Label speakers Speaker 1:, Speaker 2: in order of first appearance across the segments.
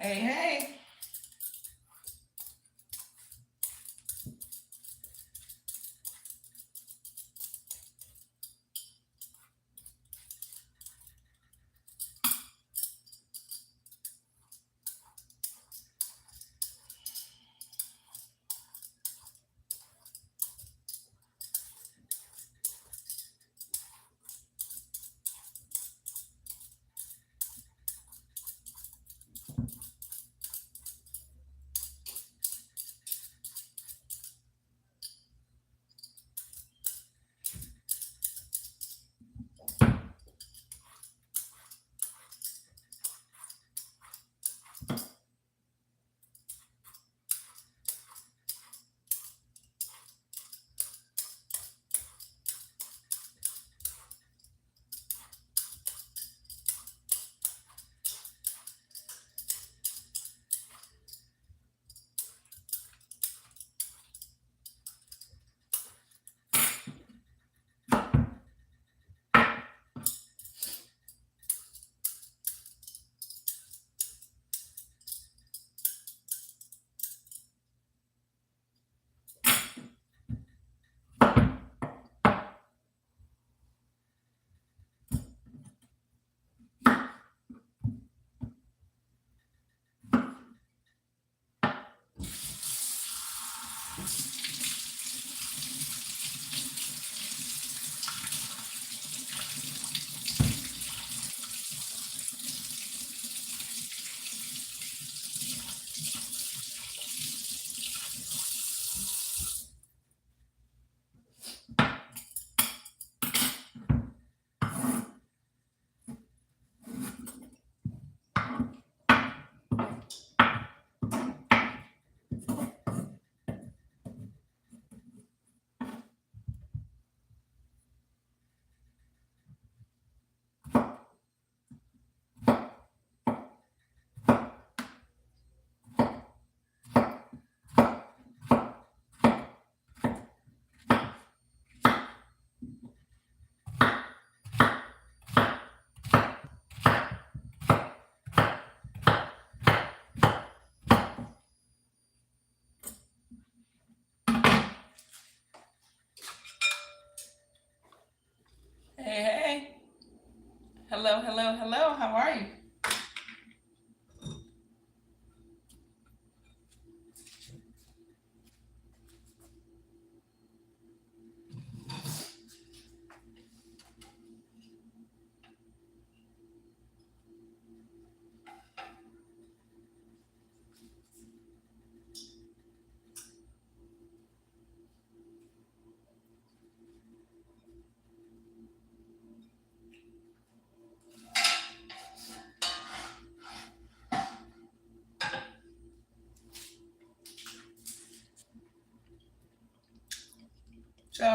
Speaker 1: Hey, hey. Hey, hey. Hello, hello, hello. How are you? So,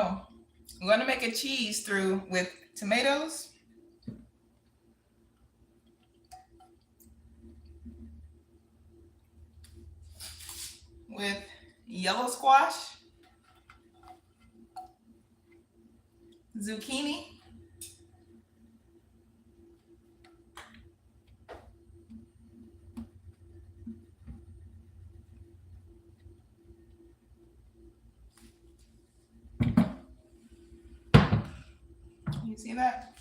Speaker 1: I'm going to make a cheese through with tomatoes, with yellow squash, zucchini, you see that?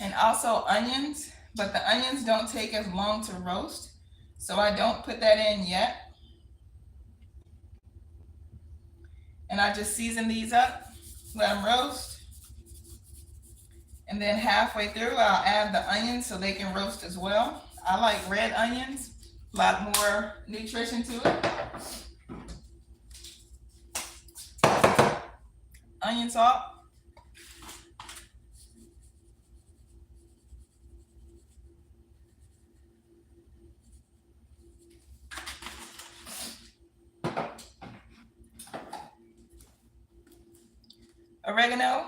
Speaker 1: And also onions, but the onions don't take as long to roast, so I don't put that in yet. And I just season these up, let them roast. And then halfway through, I'll add the onions so they can roast as well. I like red onions, a lot more nutrition to it. Onion salt. Oregano.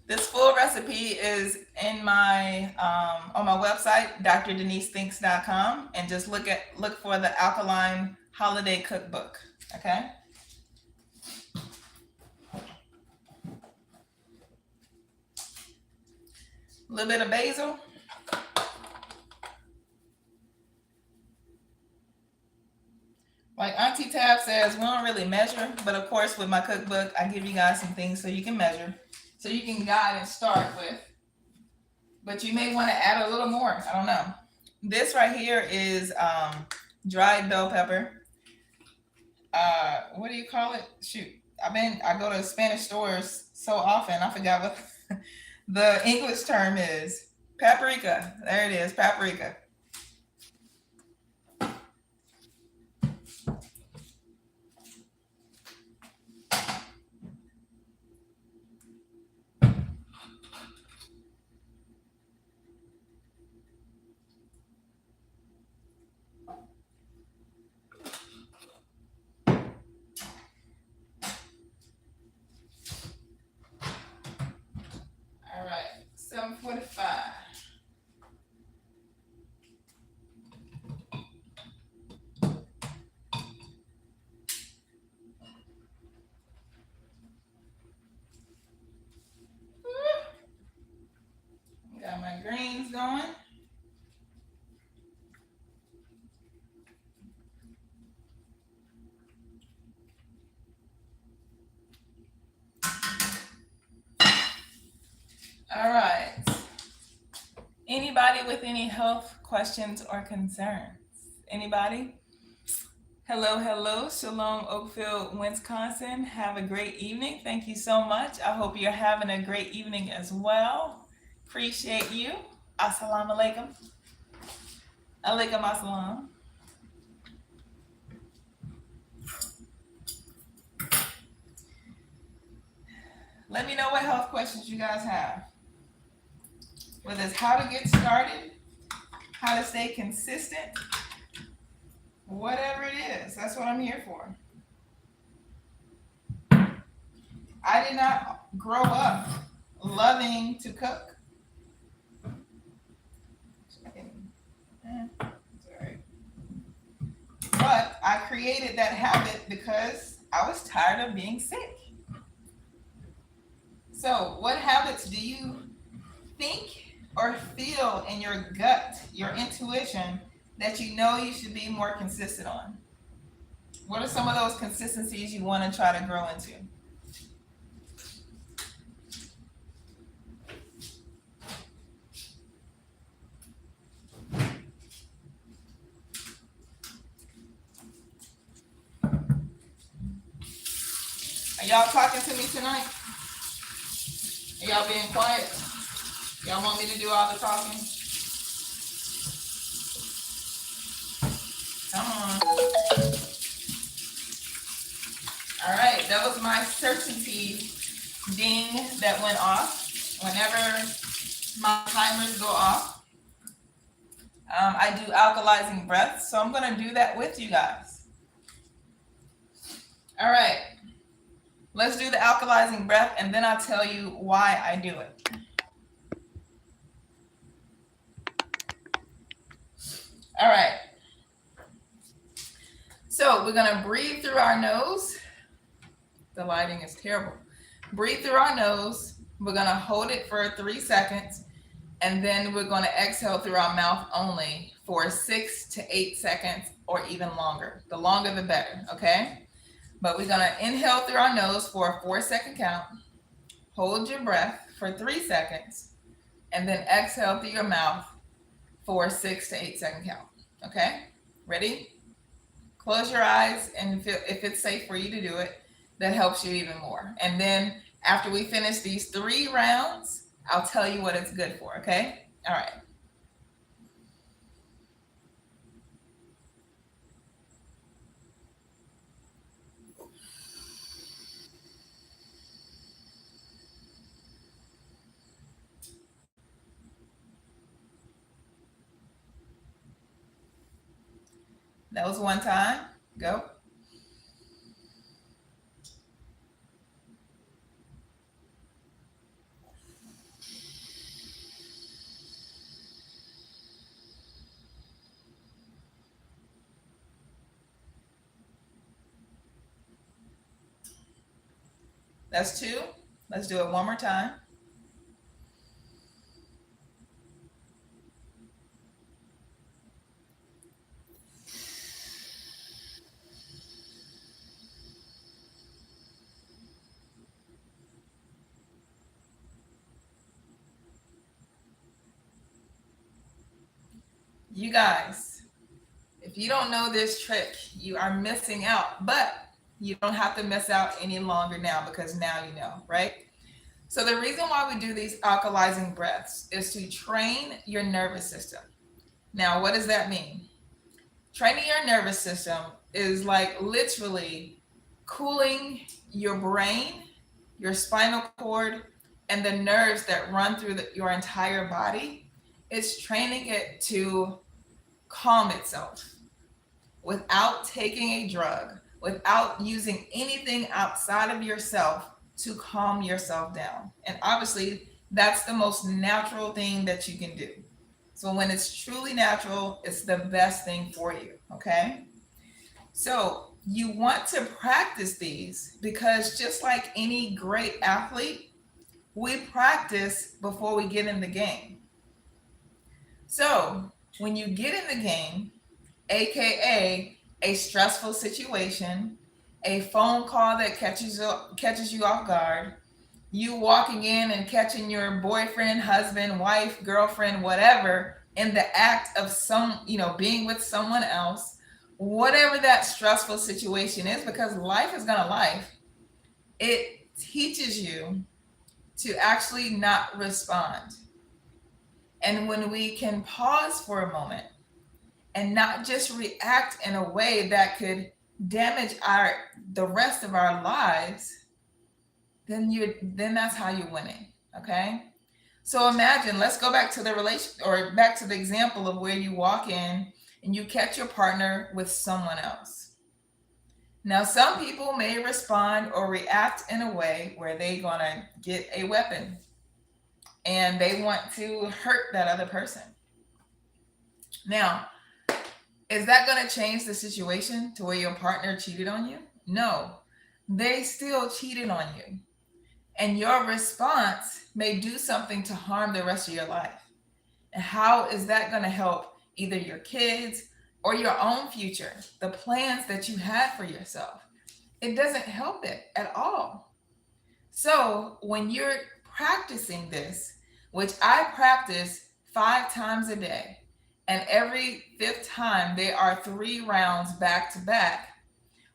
Speaker 1: This full recipe is in my on my website, drdenisithinks.com, and just look for the alkaline holiday cookbook. Okay. A little bit of basil. Like Auntie Tab says, we don't really measure, but of course with my cookbook, I give you guys some things so you can measure, so you can guide and start with. But you may want to add a little more. I don't know. This right here is dried bell pepper. What do you call it? Shoot, I go to Spanish stores so often, I forgot what the English term is. Paprika. There it is, paprika. All right, 7:45. Got my greens going. All right. Anybody with any health questions or concerns? Anybody? Hello, hello. Shalom, Oakville, Wisconsin. Have a great evening. Thank you so much. I hope you're having a great evening as well. Appreciate you. Assalamu alaikum. Alaikum assalam. Let me know what health questions you guys have. Whether it's how to get started, how to stay consistent, whatever it is, that's what I'm here for. I did not grow up loving to cook. Sorry. But I created that habit because I was tired of being sick. So, what habits do you think or feel in your gut, your intuition, that you know you should be more consistent on? What are some of those consistencies you want to try to grow into? Are y'all talking to me tonight? Are y'all being quiet? Y'all want me to do all the talking? Come on. All right, that was my certainty ding that went off. Whenever my timers go off, I do alkalizing breaths, so I'm going to do that with you guys. All right, let's do the alkalizing breath, and then I'll tell you why I do it. All right. So we're going to breathe through our nose. The lighting is terrible. Breathe through our nose. We're going to hold it for 3 seconds, and then we're going to exhale through our mouth only for 6 to 8 seconds or even longer. The longer, the better, okay? But we're going to inhale through our nose for a 4-second count. Hold your breath for 3 seconds, and then exhale through your mouth for a 6 to 8 second count, okay? Ready? Close your eyes, and if it's safe for you to do it, that helps you even more. And then after we finish these 3 rounds, I'll tell you what it's good for, okay? All right. That was 1 time. Go. That's two. Let's do it one more time. You guys, if you don't know this trick, you are missing out, but you don't have to miss out any longer now because now you know, right? So, the reason why we do these alkalizing breaths is to train your nervous system. Now, what does that mean? Training your nervous system is like literally cooling your brain, your spinal cord, and the nerves that run through your entire body. It's training it to calm itself without taking a drug, without using anything outside of yourself to calm yourself down. And obviously, that's the most natural thing that you can do. So when it's truly natural, it's the best thing for you. Okay. So you want to practice these because just like any great athlete, we practice before we get in the game. So when you get in the game, aka a stressful situation, a phone call that catches you off guard, you walking in and catching your boyfriend, husband, wife, girlfriend, whatever, in the act of being with someone else, whatever that stressful situation is, because life is gonna life, it teaches you to actually not respond. And when we can pause for a moment and not just react in a way that could damage the rest of our lives, then that's how you're winning. Okay. So imagine, let's go back to the relation or back to the example of where you walk in and you catch your partner with someone else. Now, some people may respond or react in a way where they're gonna get a weapon and they want to hurt that other person. Now, is that going to change the situation to where your partner cheated on you? No, they still cheated on you. And your response may do something to harm the rest of your life. And how is that going to help either your kids or your own future, the plans that you had for yourself? It doesn't help it at all. So when you're practicing this, which I practice 5 times a day, and every fifth time there are 3 rounds back to back,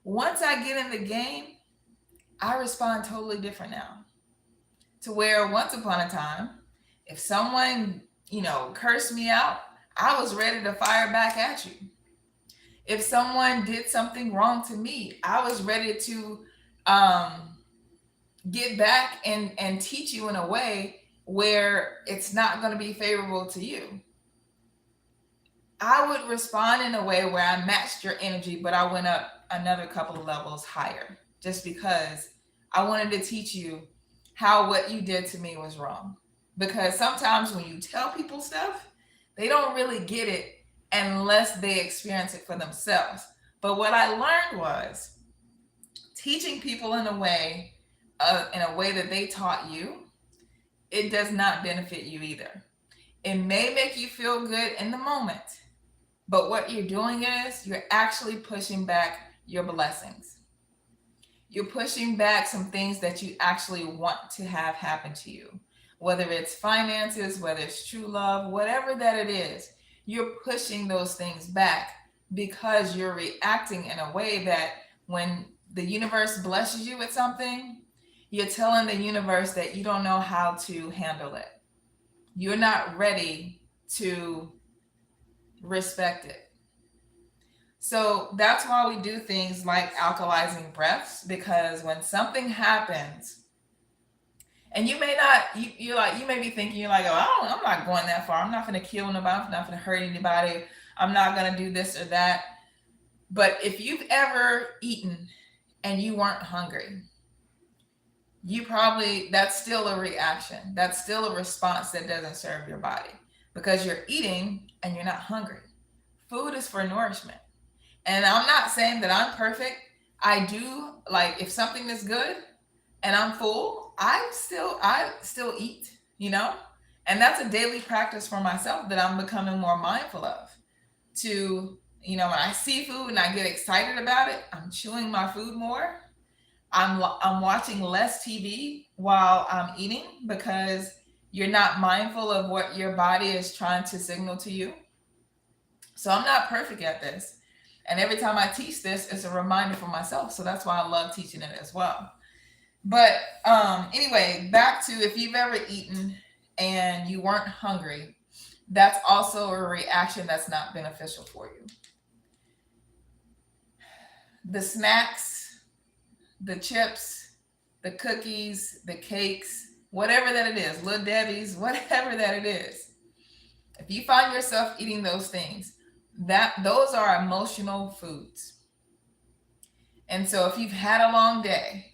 Speaker 1: once I get in the game, I respond totally different now. To where once upon a time, if someone, cursed me out, I was ready to fire back at you. If someone did something wrong to me, I was ready to get back and teach you in a way where it's not going to be favorable to you. I would respond in a way where I matched your energy, but I went up another couple of levels higher just because I wanted to teach you how what you did to me was wrong. Because sometimes when you tell people stuff, they don't really get it unless they experience it for themselves. But what I learned was teaching people in a way that they taught you, it does not benefit you either. It may make you feel good in the moment, but what you're doing is you're actually pushing back your blessings. You're pushing back some things that you actually want to have happen to you, whether it's finances, whether it's true love, whatever that it is. You're pushing those things back because you're reacting in a way that when the universe blesses you with something, you're telling the universe that you don't know how to handle it. You're not ready to respect it. So that's why we do things like alkalizing breaths, because when something happens, and you may not, you may be thinking, you're like, oh, I'm not going that far. I'm not going to kill nobody. I'm not going to hurt anybody. I'm not going to do this or that. But if you've ever eaten and you weren't hungry, that's still a reaction. That's still a response that doesn't serve your body because you're eating and you're not hungry. Food is for nourishment. And I'm not saying that I'm perfect. I do, like, if something is good and I'm full, I still eat, you know? And that's a daily practice for myself that I'm becoming more mindful of. To, when I see food and I get excited about it, I'm chewing my food more. I'm watching less TV while I'm eating because you're not mindful of what your body is trying to signal to you. So I'm not perfect at this. And every time I teach this, it's a reminder for myself. So that's why I love teaching it as well. But anyway, back to if you've ever eaten and you weren't hungry, that's also a reaction that's not beneficial for you. The snacks, the chips, the cookies, the cakes, whatever that it is, Little Debbie's, whatever that it is. If you find yourself eating those things, those are emotional foods. And so if you've had a long day,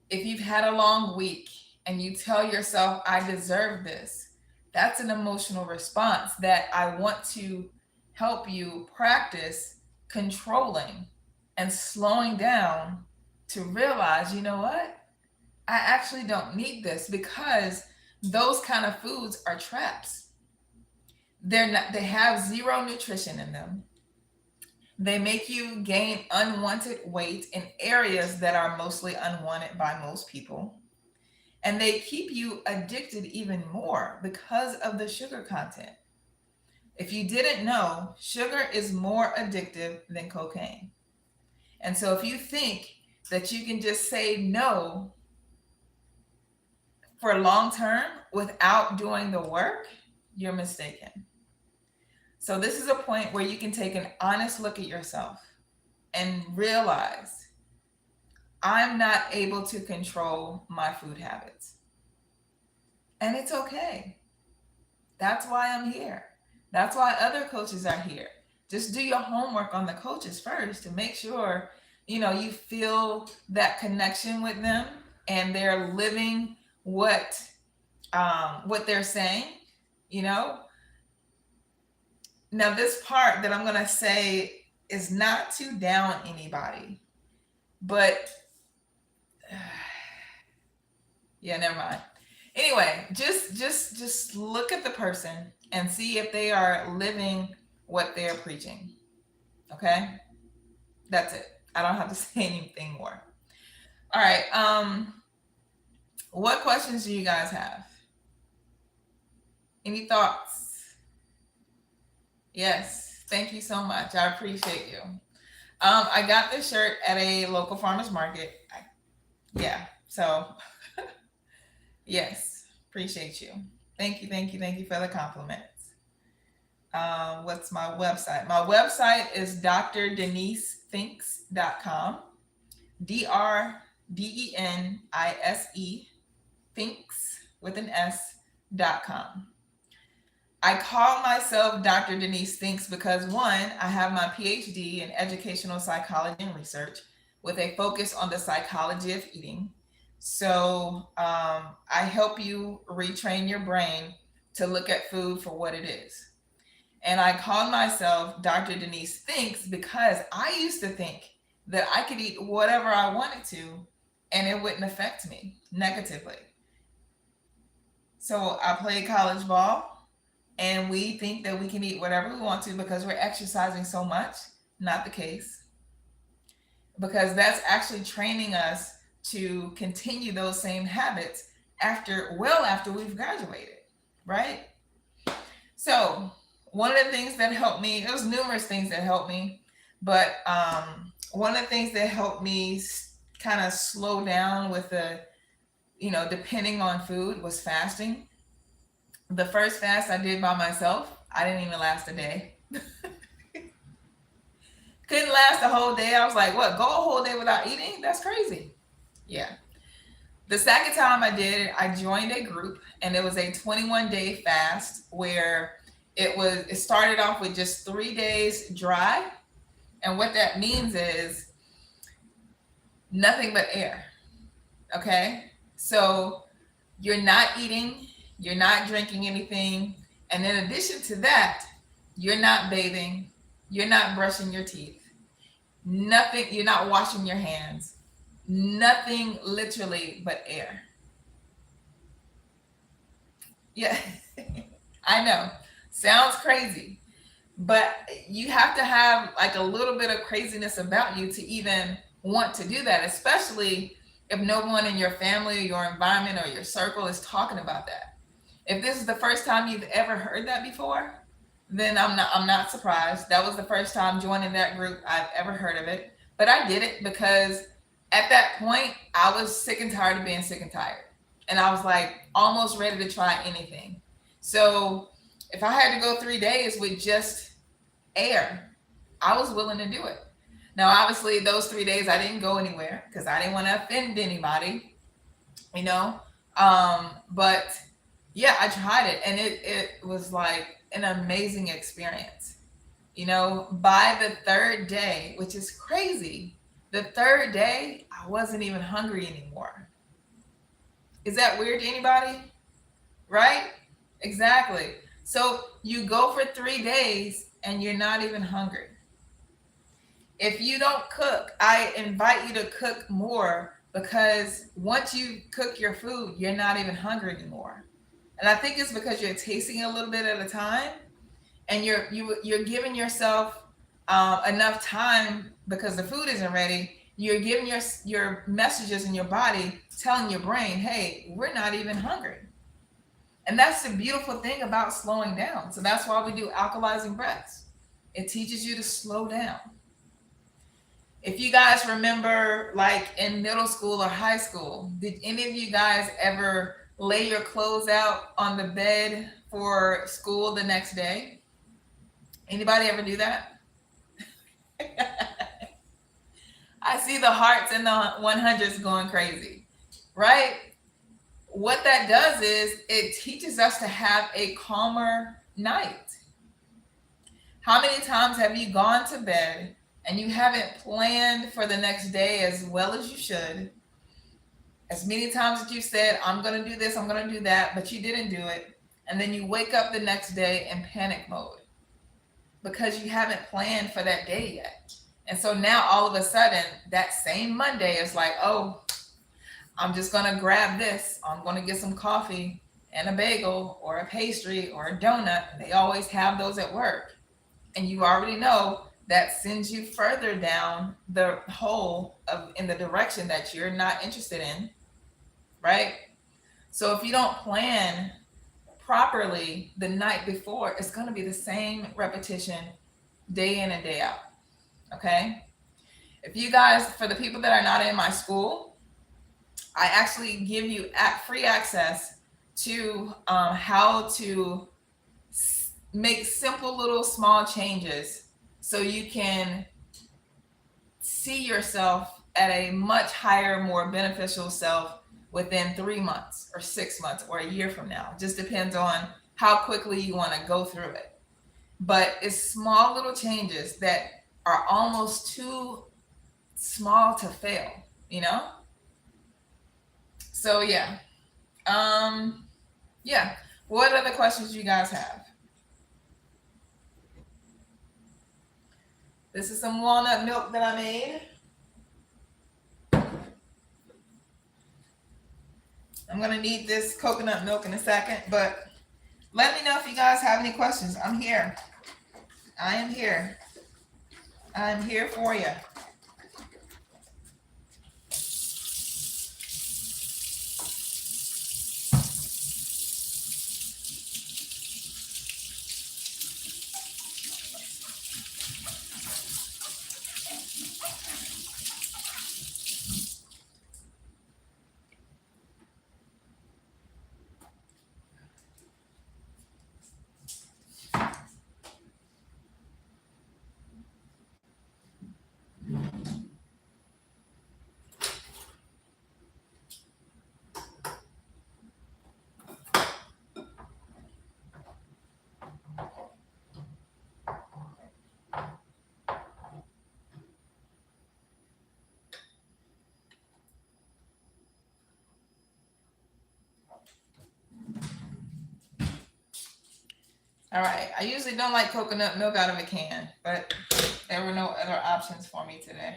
Speaker 1: if you've had a long week and you tell yourself, I deserve this, that's an emotional response that I want to help you practice controlling and slowing down to realize, you know what? I actually don't need this, because those kind of foods are traps. They have zero nutrition in them. They make you gain unwanted weight in areas that are mostly unwanted by most people. And they keep you addicted even more because of the sugar content. If you didn't know, sugar is more addictive than cocaine. And so if you think that you can just say no for long term without doing the work, you're mistaken. So this is a point where you can take an honest look at yourself and realize, I'm not able to control my food habits. And it's okay. That's why I'm here. That's why other coaches are here. Just do your homework on the coaches first to make sure, you feel that connection with them and they're living what they're saying, Now, this part that I'm going to say is not to down anybody, but yeah, never mind. Anyway, just look at the person and see if they are living what they're preaching. Okay? That's it. I don't have to say anything more. All right. What questions do you guys have? Any thoughts? Yes, thank you so much. I appreciate you. I got this shirt at a local farmer's market. So yes, appreciate you. Thank you for the compliments. What's my website? My website is drdenissethinks.com. DRDENISE thinks with an S.com. I call myself Dr. Denise Thinks because, one, I have my PhD in educational psychology and research with a focus on the psychology of eating. So I help you retrain your brain to look at food for what it is. And I call myself Dr. Denise Thinks because I used to think that I could eat whatever I wanted to and it wouldn't affect me negatively. So I played college ball. And we think that we can eat whatever we want to because we're exercising so much. Not the case. Because that's actually training us to continue those same habits after we've graduated, right? So one of the things that helped me, there was numerous things that helped me, but one of the things that helped me kind of slow down with the, depending on food was fasting. The first fast I did by myself, I didn't even last a day. Couldn't last a whole day. I was like, what, go a whole day without eating? That's crazy. Yeah. The second time I did it, I joined a group and it was a 21-day fast where it started off with just 3 days dry. And what that means is nothing but air. Okay. So you're not eating, you're not drinking anything. And in addition to that, you're not bathing, you're not brushing your teeth, nothing, you're not washing your hands, Nothing literally but air. Yeah, I know. Sounds crazy, but you have to have like a little bit of craziness about you to even want to do that, especially if no one in your family or your environment or your circle is talking about that. If this is the first time you've ever heard that before, then I'm not surprised. That was the first time joining that group I've ever heard of it. But I did it because at that point I was sick and tired of being sick and tired. And I was like almost ready to try anything. So if I had to go 3 days with just air, I was willing to do it. Now, obviously, those 3 days I didn't go anywhere because I didn't want to offend anybody, you know. But yeah, I tried it, and it was like an amazing experience. You know, by the third day, which is crazy, the third day I wasn't even hungry anymore. Is that weird to anybody? Right? Exactly. So you go for 3 days and you're not even hungry. If you don't cook, I invite you to cook more because once you cook your food, you're not even hungry anymore. And I think it's because you're tasting a little bit at a time, and you're giving yourself enough time because the food isn't ready. You're giving your messages in your body, telling your brain, "Hey, we're not even hungry." And that's the beautiful thing about slowing down. So that's why we do alkalizing breaths. It teaches you to slow down. If you guys remember, like in middle school or high school, did any of you guys ever lay your clothes out on the bed for school the next day? Anybody ever do that? I see the hearts and the 100s going crazy, right? What that does is it teaches us to have a calmer night. How many times have you gone to bed and you haven't planned for the next day as well as you should? As many times that you said, I'm going to do this, I'm going to do that, but you didn't do it. And then you wake up the next day in panic mode because you haven't planned for that day yet. And so now all of a sudden, that same Monday is like, oh, I'm just going to grab this. I'm going to get some coffee and a bagel or a pastry or a donut. They always have those at work. And you already know that sends you further down the hole in the direction that you're not interested in, right? So if you don't plan properly the night before, it's going to be the same repetition day in and day out, okay? If you guys, for the people that are not in my school, I actually give you free access to how to make simple little small changes so you can see yourself at a much higher, more beneficial self within 3 months or 6 months or a year from now. It just depends on how quickly you want to go through it. But it's small little changes that are almost too small to fail, you know? So yeah. Yeah. What other questions you guys have? This is some walnut milk that I made. I'm going to need this coconut milk in a second, but let me know if you guys have any questions. I'm here. I am here. I'm here for you. All right. I usually don't like coconut milk out of a can, but there were no other options for me today.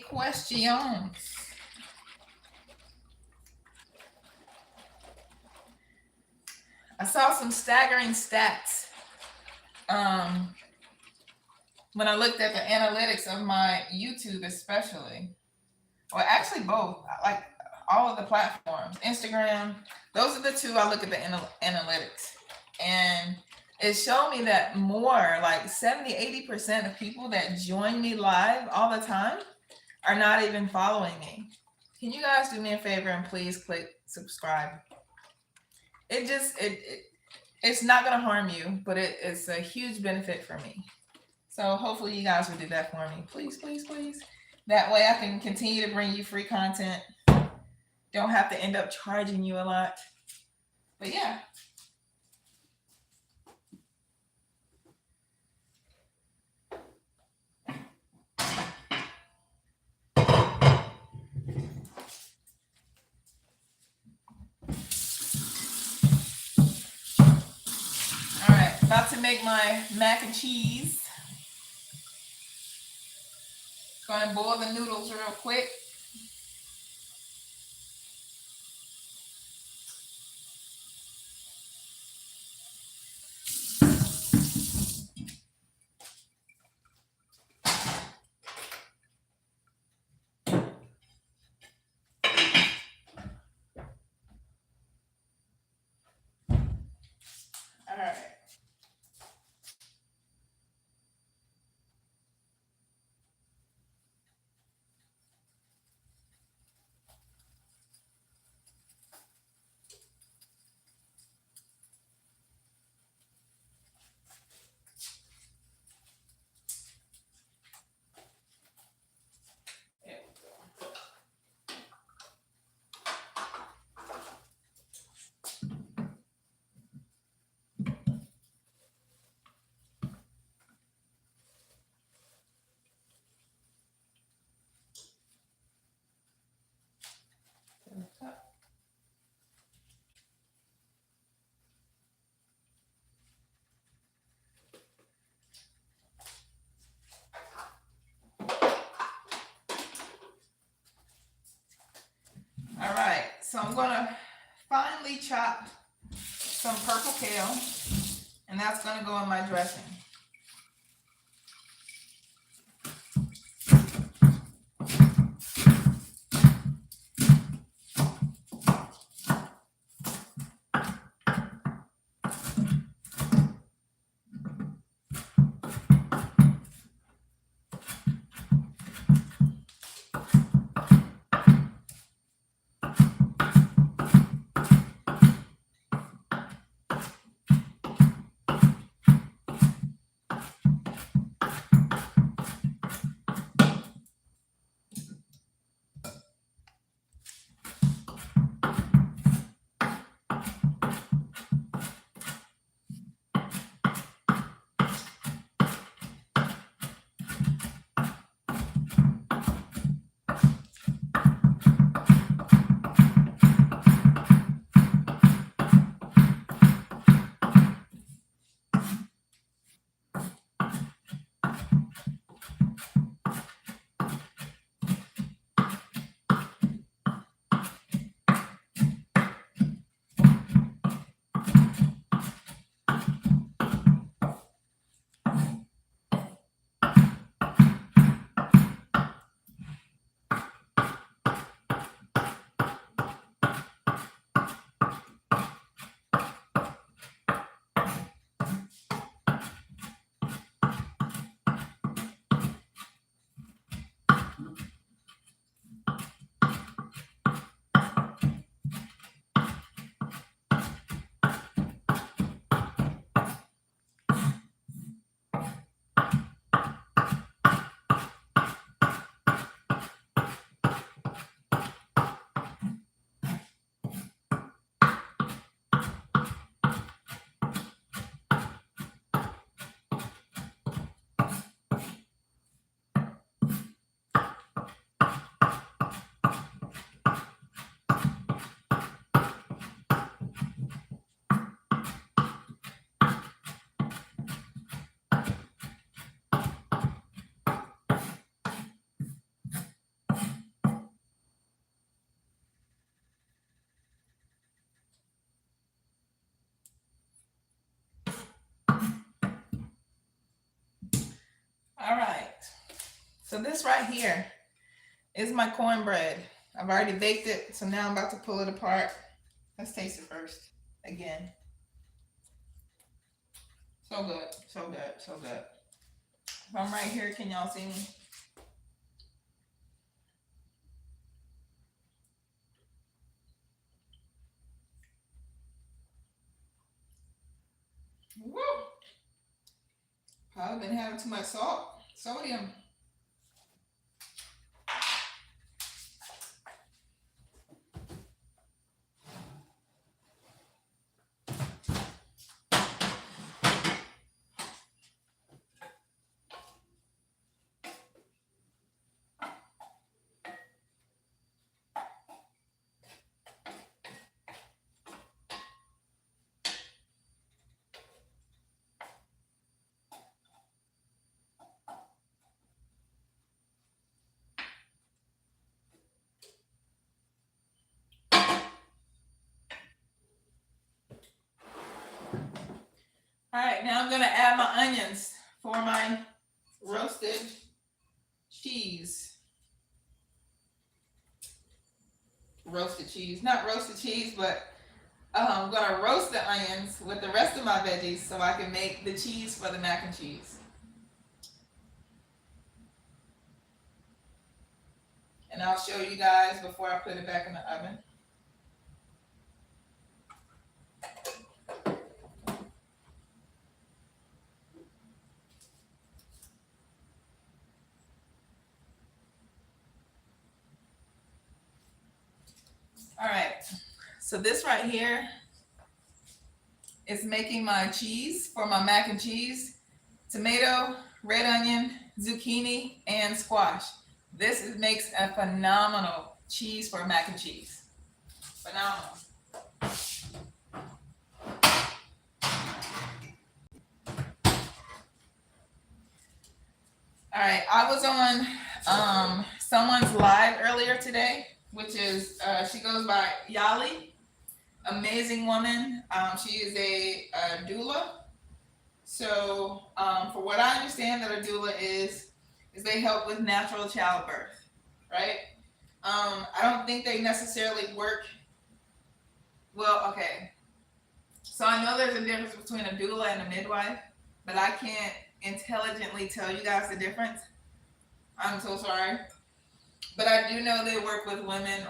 Speaker 1: questions. I saw some staggering stats when I looked at the analytics of my YouTube, especially. Well, actually, both. Like all of the platforms, Instagram. Those are the two I look at the analytics, and it showed me that more like 70-80% of people that join me live all the time are not even following me. Can you guys do me a favor and please click subscribe? It's not going to harm you, but it's a huge benefit for me. So hopefully you guys will do that for me. Please, please, please. That way I can continue to bring you free content. Don't have to end up charging you a lot. But yeah. All right, about to make my mac and cheese. Gonna boil the noodles real quick. All right. All right, so I'm gonna finely chop some purple kale, and that's gonna go in my dressing. So this right here is my cornbread. I've already baked it, so now I'm about to pull it apart. Let's taste it first. Again. So good, so good, so good. If I'm right here, can y'all see me? Woo! Probably been having too much sodium. All right, now I'm gonna add my onions for my roasted cheese. Roasted cheese, not roasted cheese, but I'm gonna roast the onions with the rest of my veggies so I can make the cheese for the mac and cheese. And I'll show you guys before I put it back in the oven. All right, so this right here is making my cheese for my mac and cheese. Tomato, red onion, zucchini, and squash. This makes a phenomenal cheese for mac and cheese. Phenomenal. All right, I was on someone's live earlier today, which is she goes by Yali, amazing woman. She is a doula. So for what I understand that a doula is they help with natural childbirth, right? I don't think they necessarily work. Well, okay. So I know there's a difference between a doula and a midwife, but I can't intelligently tell you guys the difference. I'm so sorry. But I do know they work with women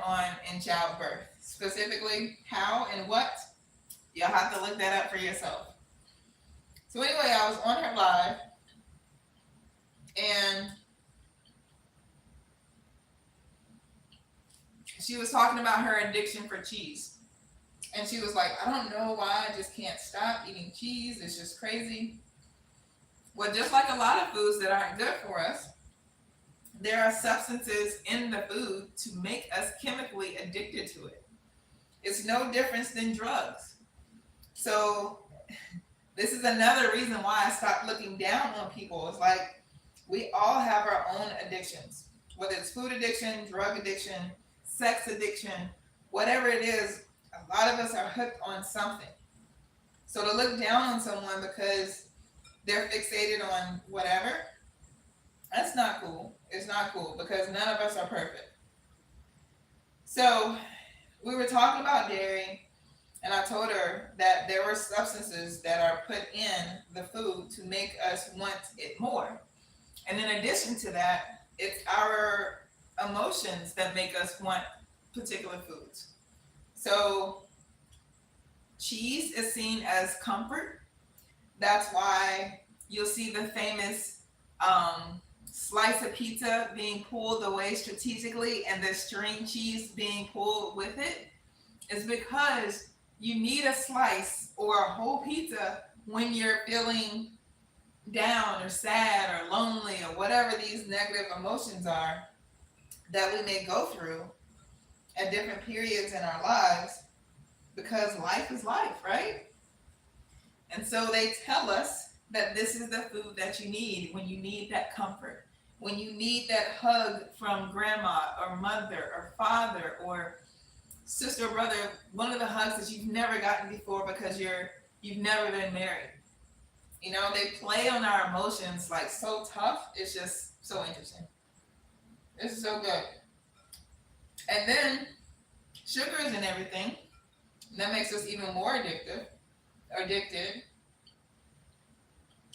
Speaker 1: in childbirth. Specifically, how and what, you'll have to look that up for yourself. So anyway, I was on her live, and she was talking about her addiction for cheese. And she was like, I don't know why I just can't stop eating cheese. It's just crazy. Well, just like a lot of foods that aren't good for us, there are substances in the food to make us chemically addicted to it. It's no different than drugs. So this is another reason why I stopped looking down on people. It's like we all have our own addictions, whether it's food addiction, drug addiction, sex addiction, whatever it is. A lot of us are hooked on something. So to look down on someone because they're fixated on whatever, that's not cool. It's not cool because none of us are perfect. So we were talking about dairy, and I told her that there were substances that are put in the food to make us want it more. And in addition to that, it's our emotions that make us want particular foods. So cheese is seen as comfort. That's why you'll see the famous slice of pizza being pulled away strategically and the string cheese being pulled with it. Is because you need a slice or a whole pizza when you're feeling down or sad or lonely or whatever these negative emotions are that we may go through at different periods in our lives, because life is life, right? And so they tell us that this is the food that you need when you need that comfort, when you need that hug from grandma or mother or father or sister or brother, one of the hugs that you've never gotten before because you've never been married. You know, they play on our emotions like so tough. It's just so interesting. This is so good. And then sugar is in everything. And that makes us even more addicted.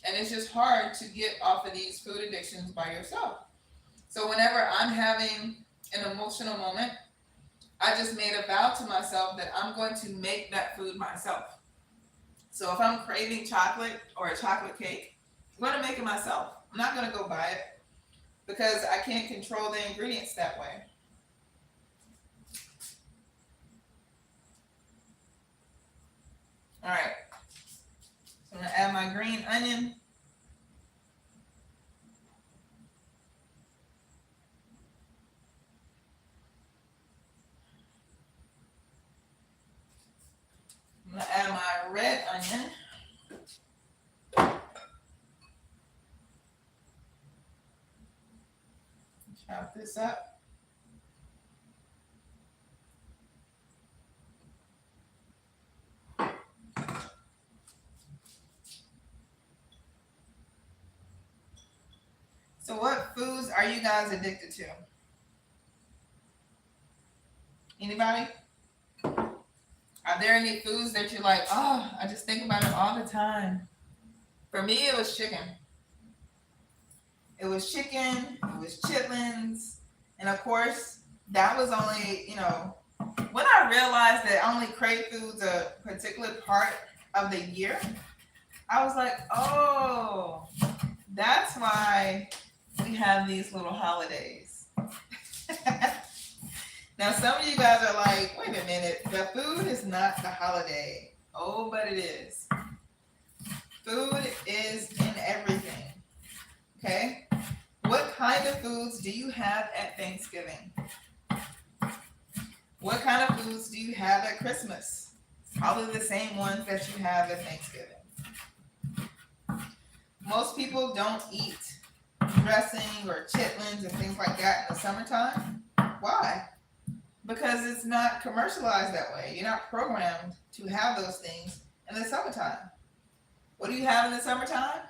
Speaker 1: And it's just hard to get off of these food addictions by yourself. So whenever I'm having an emotional moment, I just made a vow to myself that I'm going to make that food myself. So if I'm craving chocolate or a chocolate cake, I'm going to make it myself. I'm not going to go buy it because I can't control the ingredients that way. All right. So I'm going to add my green onion. I'm going to add my red onion. Chop this up. So what foods are you guys addicted to? Anybody? Are there any foods that you're like, oh, I just think about it all the time? For me, it was chicken. It was chicken, it was chitlins, and of course, that was only, when I realized that I only crave foods a particular part of the year, I was like, oh, that's why we have these little holidays. Now, some of you guys are like, wait a minute, the food is not the holiday. Oh, but it is. Food is in everything. Okay? What kind of foods do you have at Thanksgiving? What kind of foods do you have at Christmas? Probably the same ones that you have at Thanksgiving. Most people don't eat dressing or chitlins and things like that in the summertime. Why? Because it's not commercialized that way. You're not programmed to have those things in the summertime. What do you have in the summertime?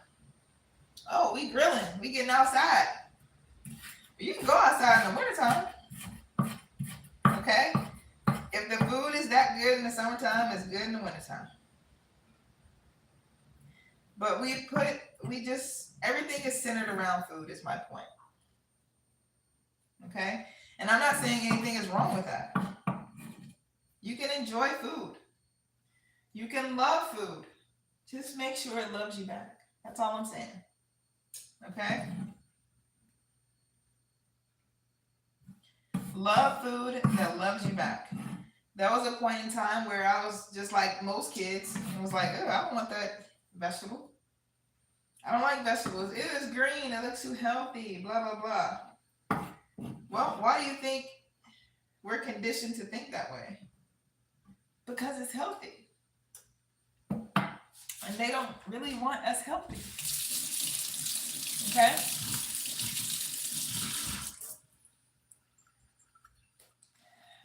Speaker 1: Oh, we grilling. We getting outside. You can go outside in the wintertime. Okay? If the food is that good in the summertime, it's good in the wintertime. But everything is centered around food is my point. Okay? And I'm not saying anything is wrong with that. You can enjoy food. You can love food. Just make sure it loves you back. That's all I'm saying. Okay? Love food that loves you back. There was a point in time where I was just like most kids. It was like, oh, I don't want that vegetable. I don't like vegetables. It is green. It looks too healthy. Blah, blah, blah. Well, why do you think we're conditioned to think that way? Because it's healthy. And they don't really want us healthy. Okay?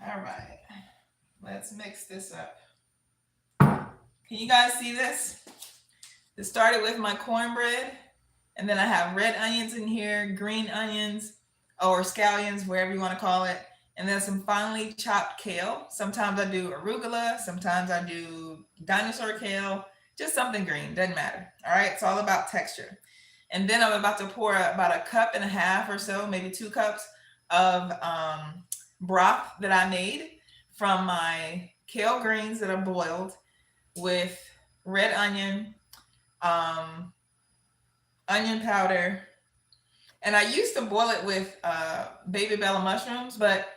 Speaker 1: All right. Let's mix this up. Can you guys see this? It started with my cornbread, and then I have red onions in here, green onions, or scallions, wherever you want to call it, and then some finely chopped kale. Sometimes I do arugula, sometimes I do dinosaur kale, just something green, doesn't matter. All right, it's all about texture. And then I'm about to pour about a cup and a half or so, maybe 2 cups of broth that I made from my kale greens that are boiled with red onion, onion powder, and I used to boil it with baby bella mushrooms, but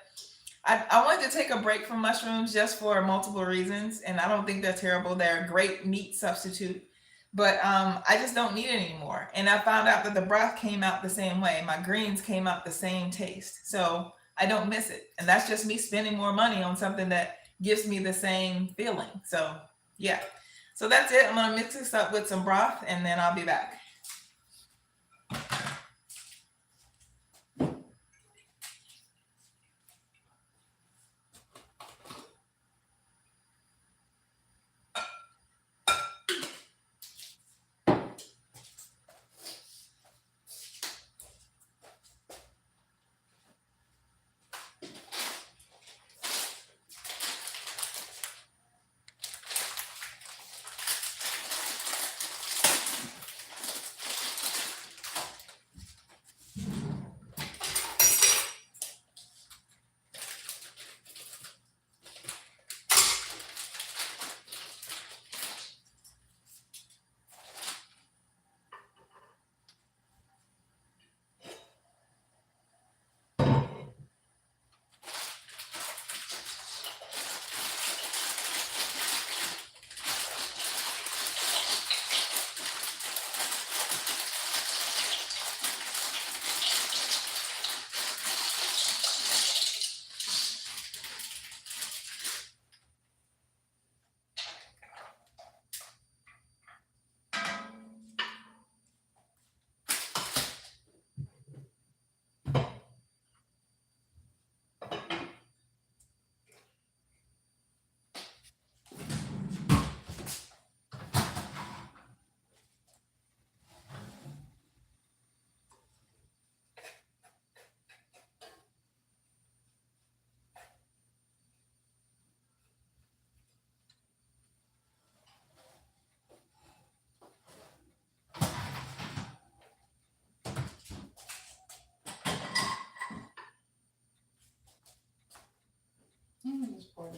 Speaker 1: I wanted to take a break from mushrooms just for multiple reasons, and I don't think they're terrible. They're a great meat substitute, but I just don't need it anymore. And I found out that the broth came out the same way. My greens came out the same taste, so I don't miss it. And that's just me spending more money on something that gives me the same feeling. So yeah. So that's it. I'm going to mix this up with some broth, and then I'll be back.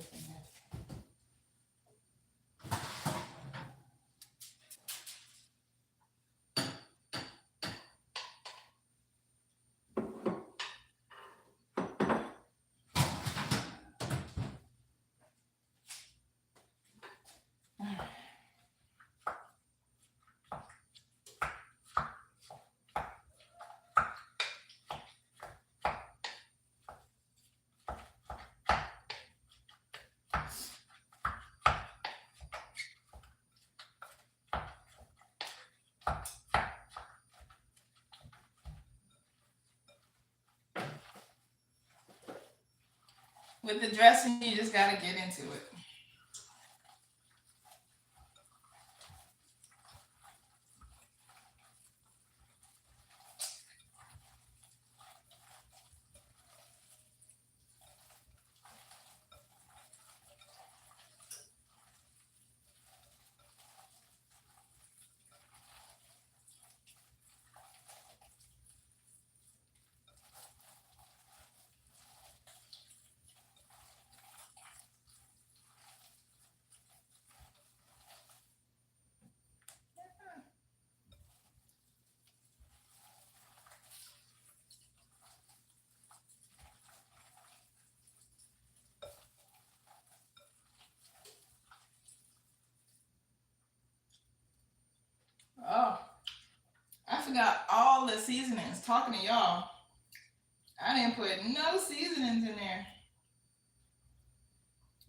Speaker 1: thing here. With the dressing, you just gotta get into it. Oh, I forgot all the seasonings. Talking to y'all, I didn't put no seasonings in there.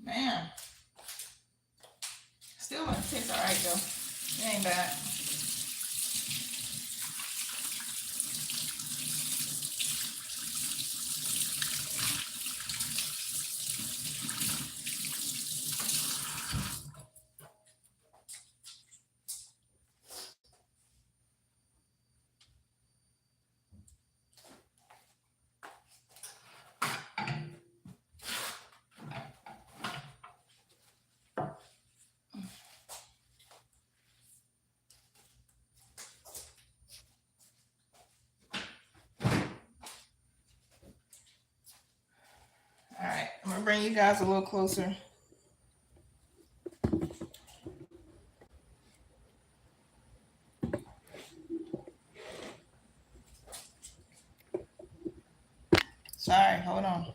Speaker 1: Man, still gonna taste alright though. It ain't bad. Alright, I'm gonna bring you guys a little closer. Sorry, hold on.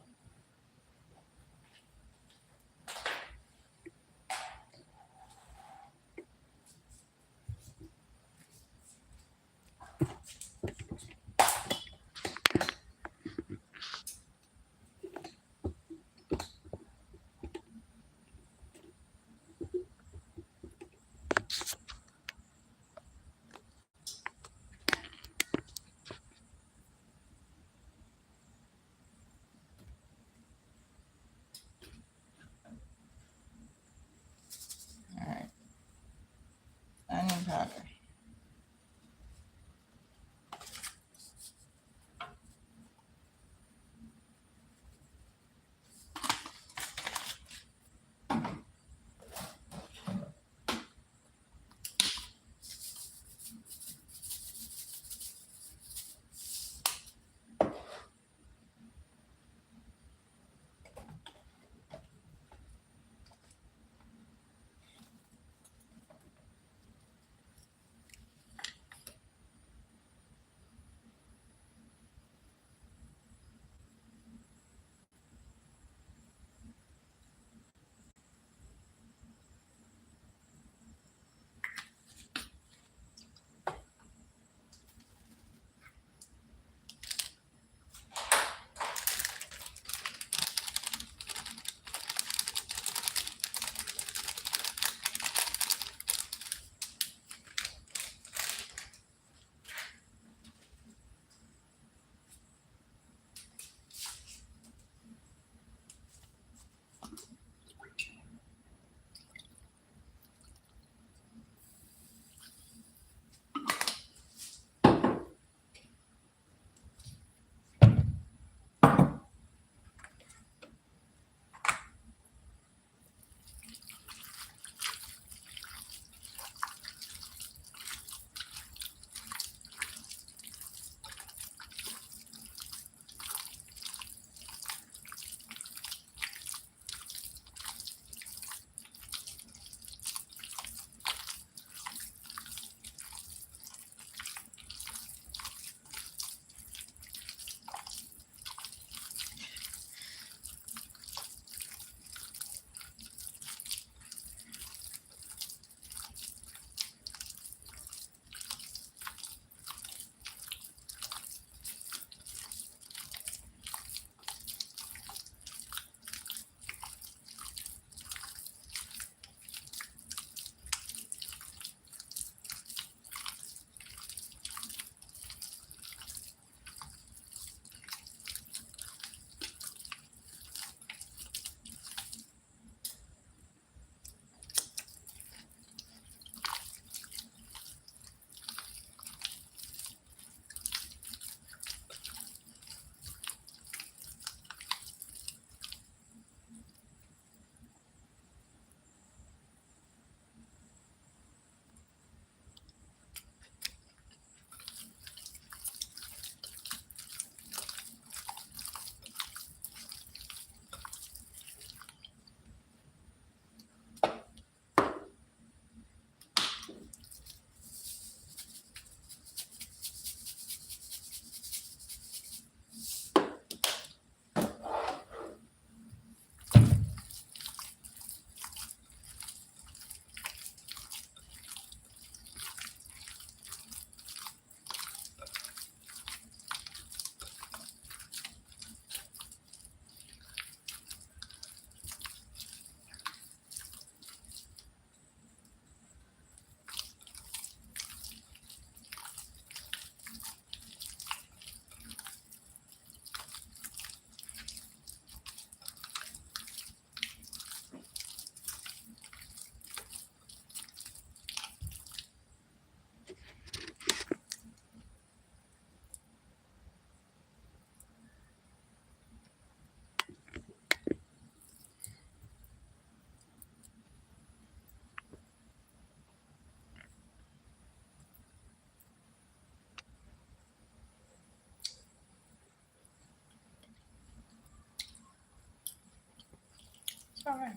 Speaker 1: All right.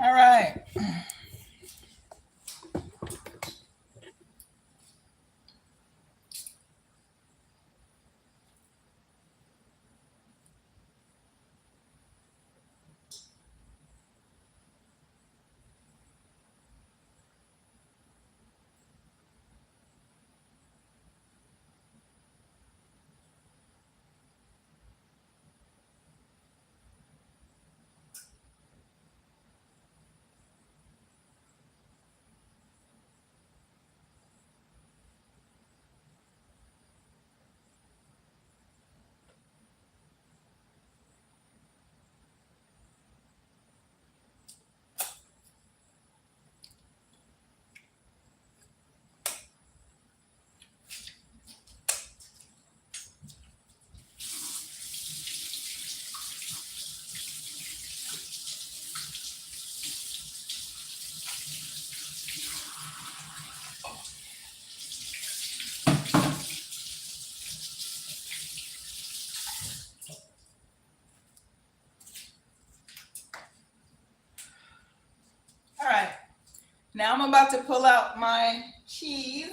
Speaker 1: All right. All right. Now I'm about to pull out my cheese.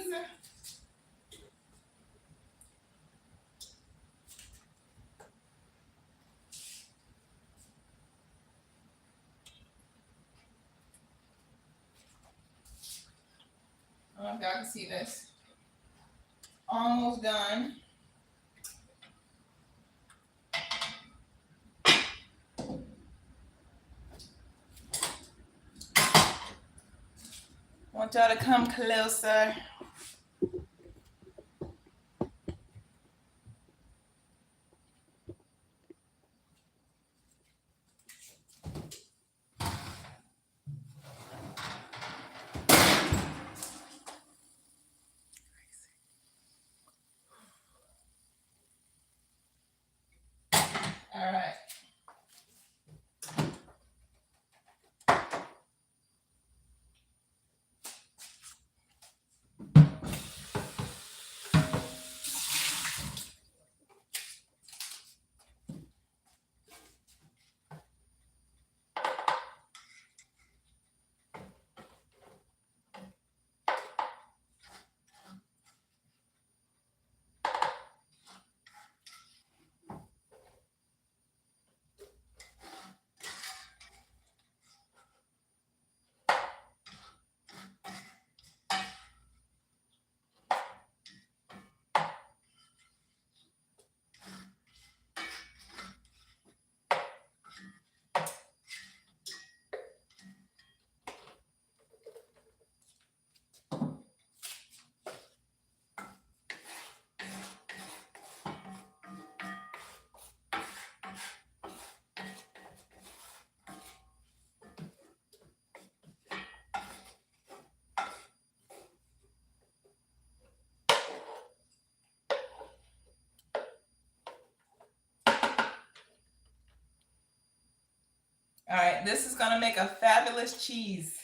Speaker 1: I don't know if y'all can see this. Almost done. I want y'all to come closer. All right. All right, this is gonna make a fabulous cheese.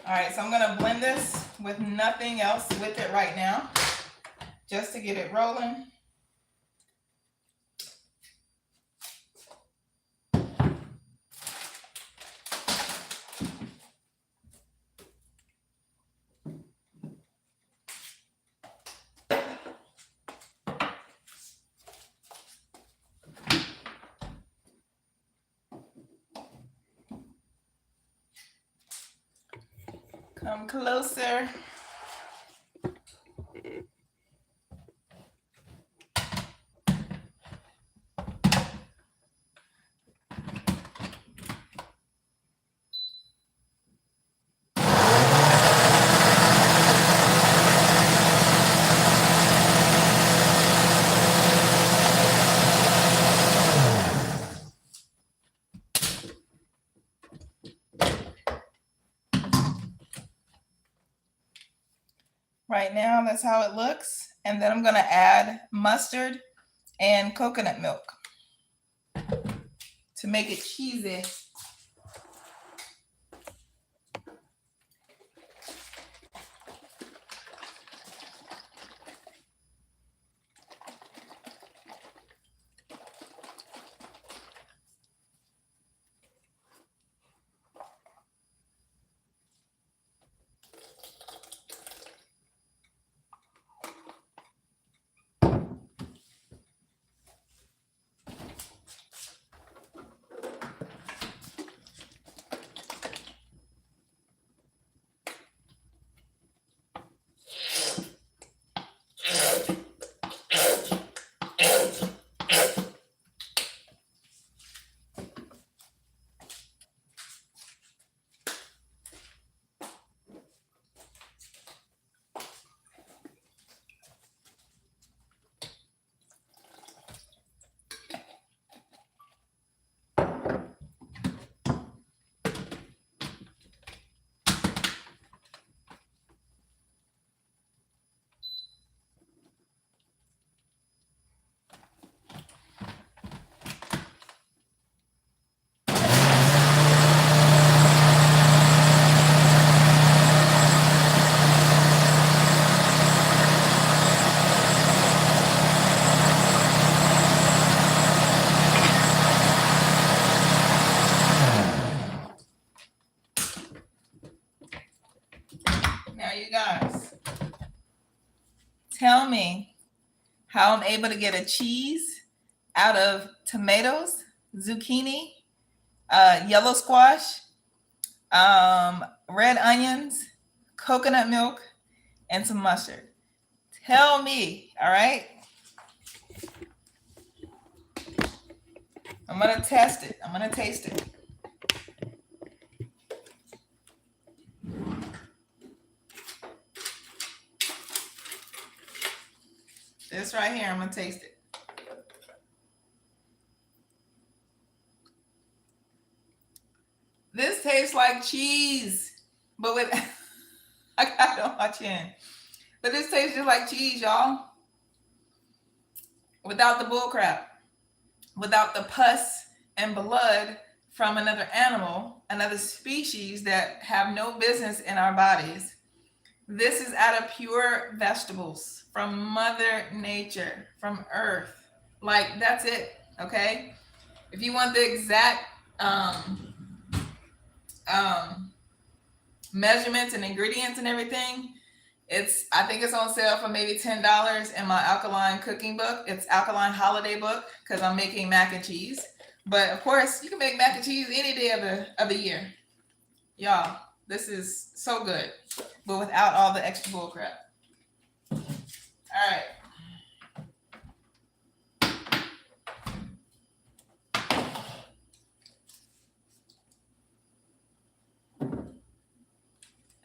Speaker 1: All right, so I'm gonna blend this with nothing else with it right now, just to get it rolling. Come closer. Right now, that's how it looks. And then I'm gonna add mustard and coconut milk. to make it cheesy. Now you guys, tell me how I'm able to get a cheese out of tomatoes, zucchini, yellow squash, red onions, coconut milk, and some mustard. Tell me, all right? I'm gonna test it. I'm gonna taste it. This right here, I'm gonna taste it. This tastes like cheese, but with I got it on my chin. But this tastes just like cheese, y'all. Without the bull crap, without the pus and blood from another animal, another species that have no business in our bodies. This is out of pure vegetables from Mother Nature, from Earth. Like, that's it, okay? If you want the exact measurements and ingredients and everything, I think it's on sale for maybe $10 in my alkaline cooking book. It's alkaline holiday book because I'm making mac and cheese. But of course, you can make mac and cheese any day of the year. Y'all, this is so good, but without all the extra bull crap. All right.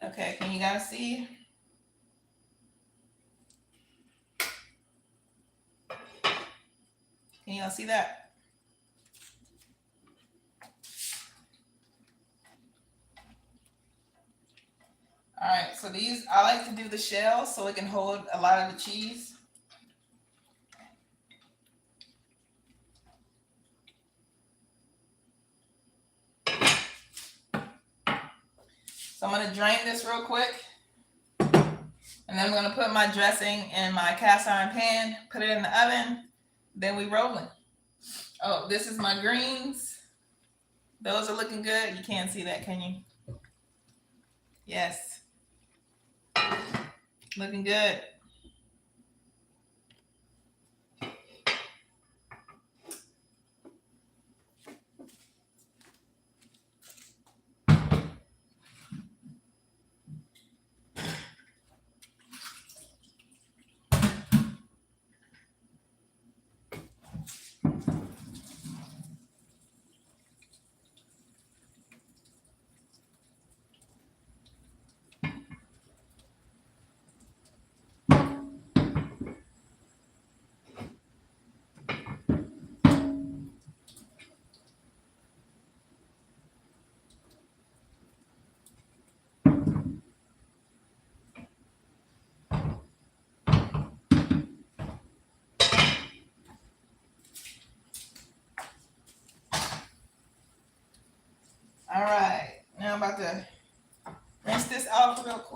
Speaker 1: Okay, can you guys see? Can y'all see that? All right, so these, I like to do the shell so it can hold a lot of the cheese. So I'm gonna drain this real quick. And then I'm gonna put my dressing in my cast iron pan, put it in the oven, then we rolling. Oh, this is my greens. Those are looking good. You can't see that, can you? Yes. Looking good.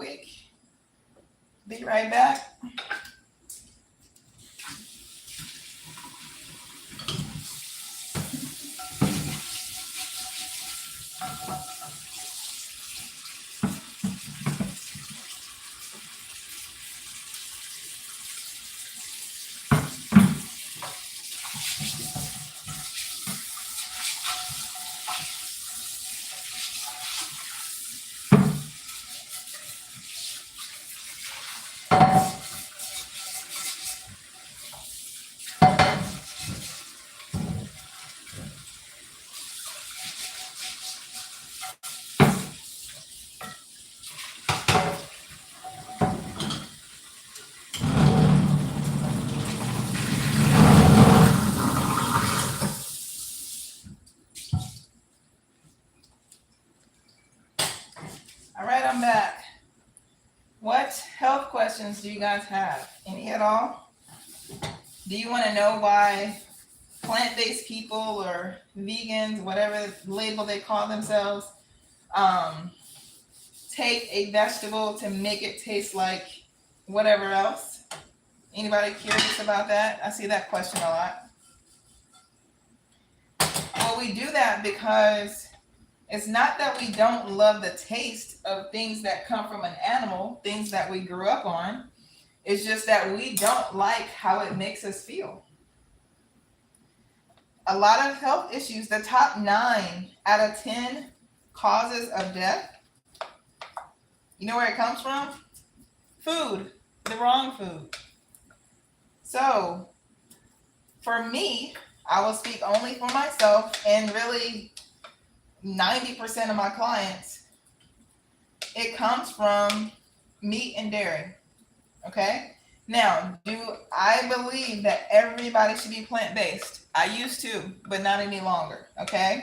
Speaker 1: quick. Be right back. All right, I'm back. What health questions do you guys have? Any at all? Do you want to know why plant-based people or vegans, whatever label they call themselves, take a vegetable to make it taste like whatever else? Anybody curious about that? I see that question a lot. Well, we do that because it's not that we don't love the taste of things that come from an animal, things that we grew up on. It's just that we don't like how it makes us feel. A lot of health issues, the top 9 out of 10 causes of death, you know where it comes from? Food, the wrong food. So, for me, I will speak only for myself and really 90% of my clients, it comes from meat and dairy. Okay? Now, do I believe that everybody should be plant-based? I used to, but not any longer. Okay?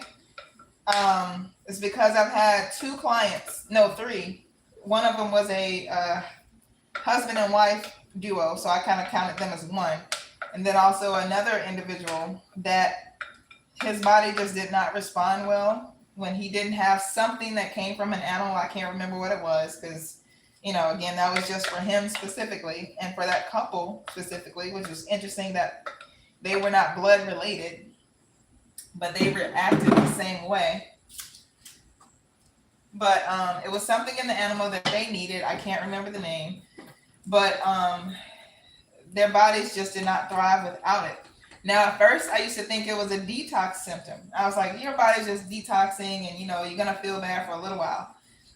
Speaker 1: It's because I've had 2 clients, no, 3. One of them was a husband and wife duo, so I kind of counted them as one. And then also another individual that his body just did not respond well when he didn't have something that came from an animal. I can't remember what it was because, again, that was just for him specifically and for that couple specifically, which was interesting that they were not blood related, but they reacted the same way. But it was something in the animal that they needed. I can't remember the name, but their bodies just did not thrive without it. Now, at first, I used to think it was a detox symptom. I was like, your body's just detoxing and, you're going to feel bad for a little while.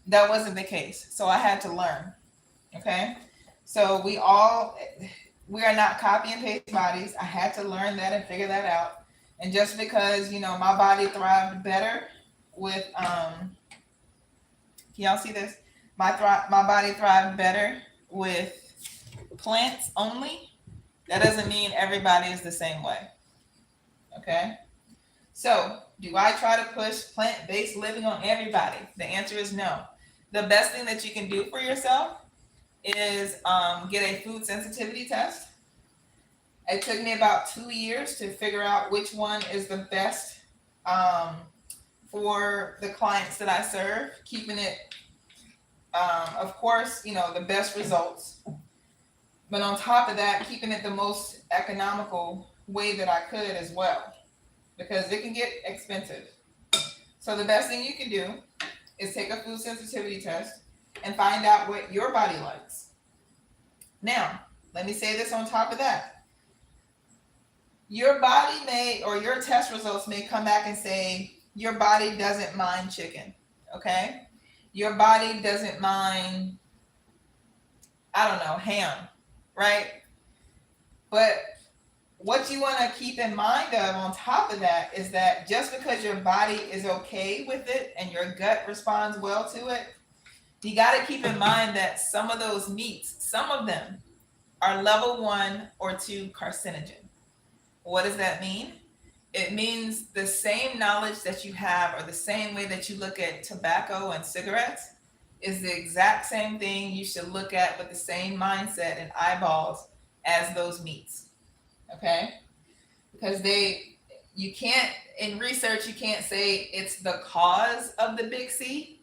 Speaker 1: That wasn't the case. So I had to learn. Okay? So we are not copy and paste bodies. I had to learn that and figure that out. And just because, my body thrived better with, can y'all see this? My body thrived better with plants only. That doesn't mean everybody is the same way. Okay? So, do I try to push plant-based living on everybody? The answer is no. The best thing that you can do for yourself is get a food sensitivity test. It took me about 2 years to figure out which one is the best for the clients that I serve, keeping it, of course, the best results. But on top of that, keeping it the most economical way that I could as well, because it can get expensive. So the best thing you can do is take a food sensitivity test and find out what your body likes. Now, let me say this on top of that. Your body may, or your test results may come back and say, your body doesn't mind chicken, okay? Your body doesn't mind, ham. Right? But what you want to keep in mind of on top of that is that just because your body is okay with it and your gut responds well to it, you got to keep in mind that some of those meats, some of them are level 1 or 2 carcinogen. What does that mean? It means the same knowledge that you have, or the same way that you look at tobacco and cigarettes, is the exact same thing you should look at with the same mindset and eyeballs as those meats. Okay? Because in research, you can't say it's the cause of the big C.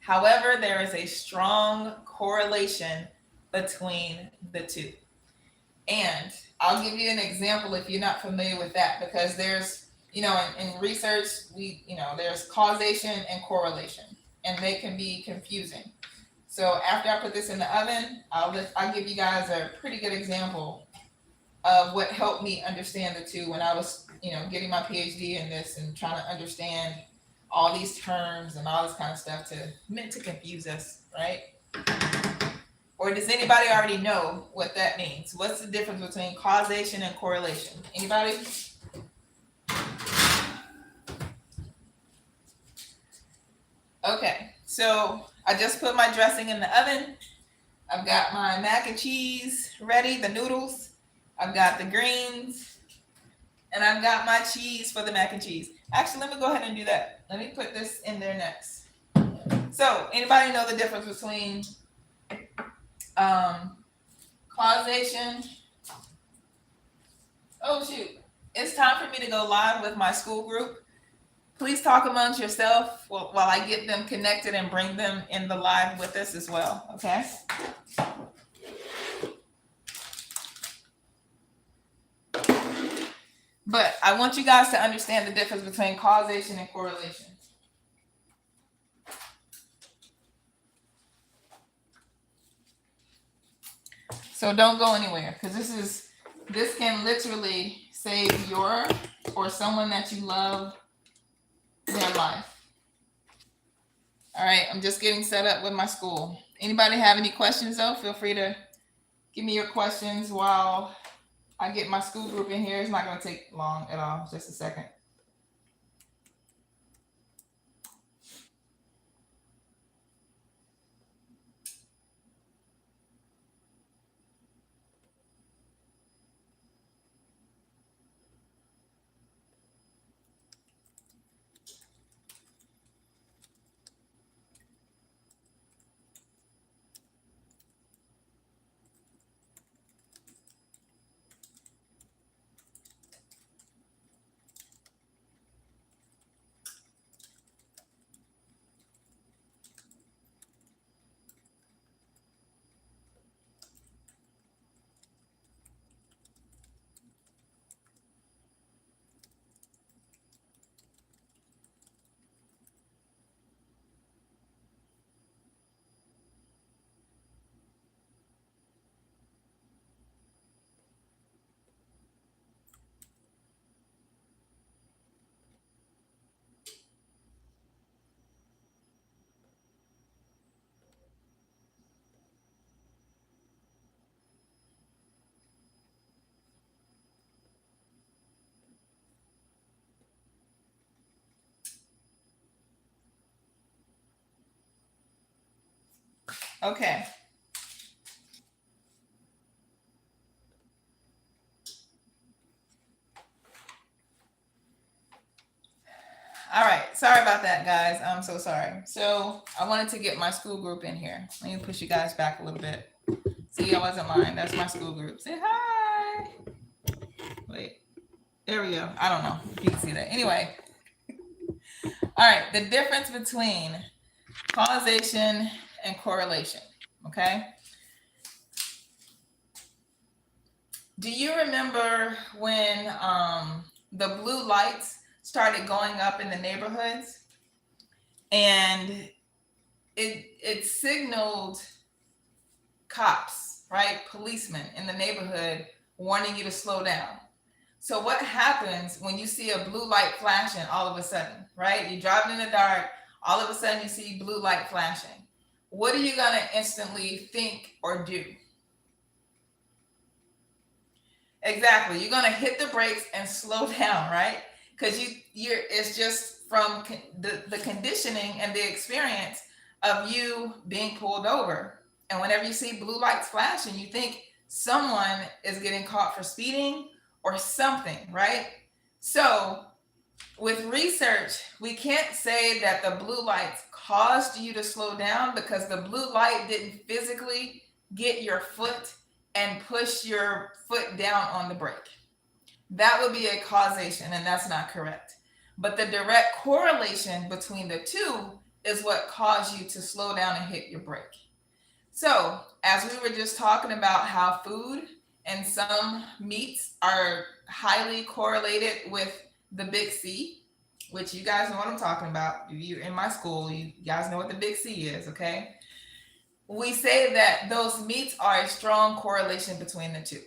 Speaker 1: However, there is a strong correlation between the two. And I'll give you an example if you're not familiar with that, because there's, in research, there's causation and correlation, and they can be confusing. So after I put this in the oven, I'll give you guys a pretty good example of what helped me understand the two when I was, getting my PhD in this and trying to understand all these terms and all this kind of stuff meant to confuse us, right? Or does anybody already know what that means? What's the difference between causation and correlation? Anybody? Okay, so I just put my dressing in the oven. I've got my mac and cheese ready, the noodles. I've got the greens, and I've got my cheese for the mac and cheese. Actually, let me go ahead and do that. Let me put this in there next. So, anybody know the difference between causation? Oh shoot, it's time for me to go live with my school group. Please talk amongst yourself while I get them connected and bring them in the live with us as well, okay? But I want you guys to understand the difference between causation and correlation. So don't go anywhere, because this can literally save your or someone that you love their life. All right, I'm just getting set up with my school. Anybody have any questions though? Feel free to give me your questions while I get my school group in here. It's not going to take long at all. Just a second. Okay. All right. Sorry about that, guys. I'm so sorry. So I wanted to get my school group in here. Let me push you guys back a little bit. See, I wasn't lying. That's my school group. Say hi. Wait. There we go. I don't know if you can see that. Anyway. All right. The difference between causation and correlation. Okay. Do you remember when the blue lights started going up in the neighborhoods, and it signaled cops, right? Policemen in the neighborhood warning you to slow down. So what happens when you see a blue light flashing all of a sudden, right? You're driving in the dark, all of a sudden you see blue light flashing. What are you going to instantly think or do? Exactly. You're going to hit the brakes and slow down, right? Because it's just from the conditioning and the experience of you being pulled over. And whenever you see blue lights flashing, you think someone is getting caught for speeding or something, right? So with research, we can't say that the blue lights caused you to slow down, because the blue light didn't physically get your foot and push your foot down on the brake. That would be a causation, and that's not correct. But the direct correlation between the two is what caused you to slow down and hit your brake. So, as we were just talking about how food and some meats are highly correlated with the big C, which you guys know what I'm talking about. You in my school, you guys know what the big C is, okay? We say that those meats are a strong correlation between the two.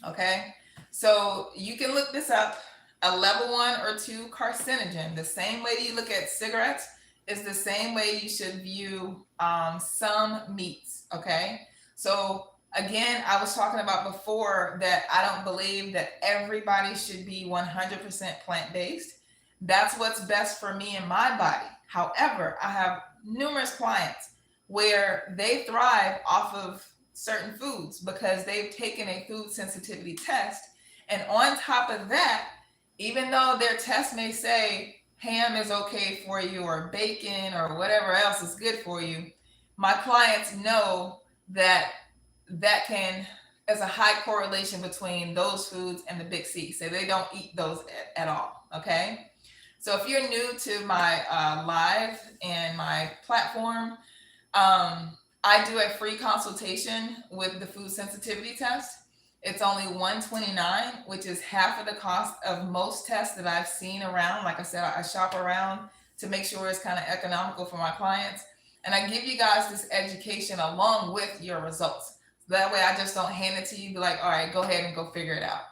Speaker 1: Okay, so you can look this up. A level 1 or 2 carcinogen, the same way you look at cigarettes, is the same way you should view some meats. Okay, so again, I was talking about before that I don't believe that everybody should be 100% plant-based. That's what's best for me and my body. However, I have numerous clients where they thrive off of certain foods because they've taken a food sensitivity test. And on top of that, even though their test may say ham is okay for you or bacon or whatever else is good for you, my clients know that there's a high correlation between those foods and the big C. So they don't eat those at all. Okay. So if you're new to my live and my platform, I do a free consultation with the food sensitivity test. It's only $129, which is half of the cost of most tests that I've seen around. Like I said, I shop around to make sure it's kind of economical for my clients. And I give you guys this education along with your results. So that way I just don't hand it to you, be like, all right, go ahead and go figure it out.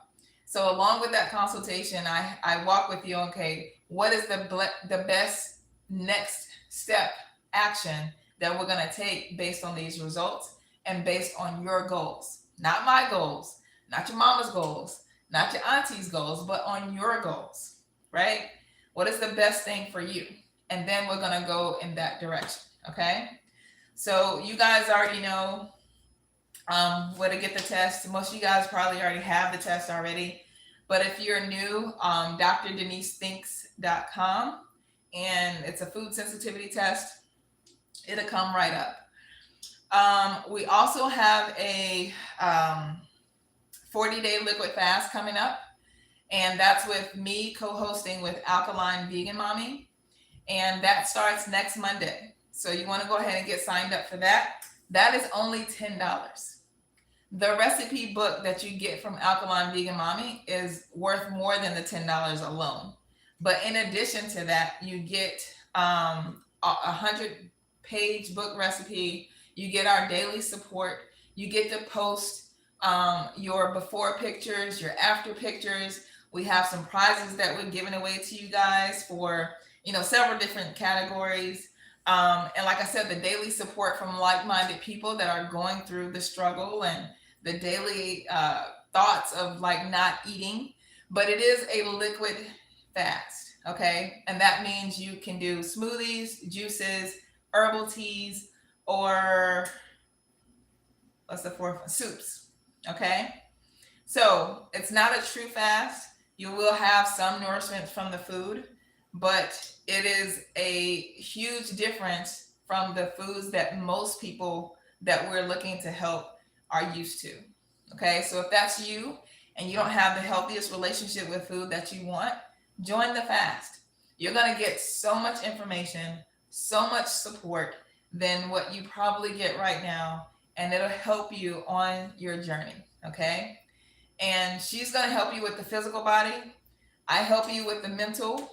Speaker 1: So along with that consultation, I walk with you, okay, what is the best next step action that we're going to take based on these results and based on your goals, not my goals, not your mama's goals, not your auntie's goals, but on your goals, right? What is the best thing for you? And then we're going to go in that direction. Okay. So you guys already know where to get the test. Most of you guys probably already have the test already, but if you're new, drdenisithinks.com, and it's a food sensitivity test. It'll come right up. We also have a 40-day liquid fast coming up, and that's with me co-hosting with Alkaline Vegan Mommy, and that starts next Monday. So you want to go ahead and get signed up for that. That is only $10. The recipe book that you get from Alkaline Vegan Mommy is worth more than the $10 alone. But in addition to that, you get a 100-page book recipe. You get our daily support. You get to post your before pictures, your after pictures. We have some prizes that we're giving away to you guys for, several different categories. And like I said, the daily support from like-minded people that are going through the struggle and the daily thoughts of like not eating. But it is a liquid fast, okay? And that means you can do smoothies, juices, herbal teas, or what's the fourth one? Soups, okay? So it's not a true fast. You will have some nourishment from the food, but it is a huge difference from the foods that most people that we're looking to help are used to. Okay, so if that's you and you don't have the healthiest relationship with food that you want, join the fast. You're going to get so much information, so much support than what you probably get right now, and it'll help you on your journey. Okay, and she's going to help you with the physical body. I help you with the mental,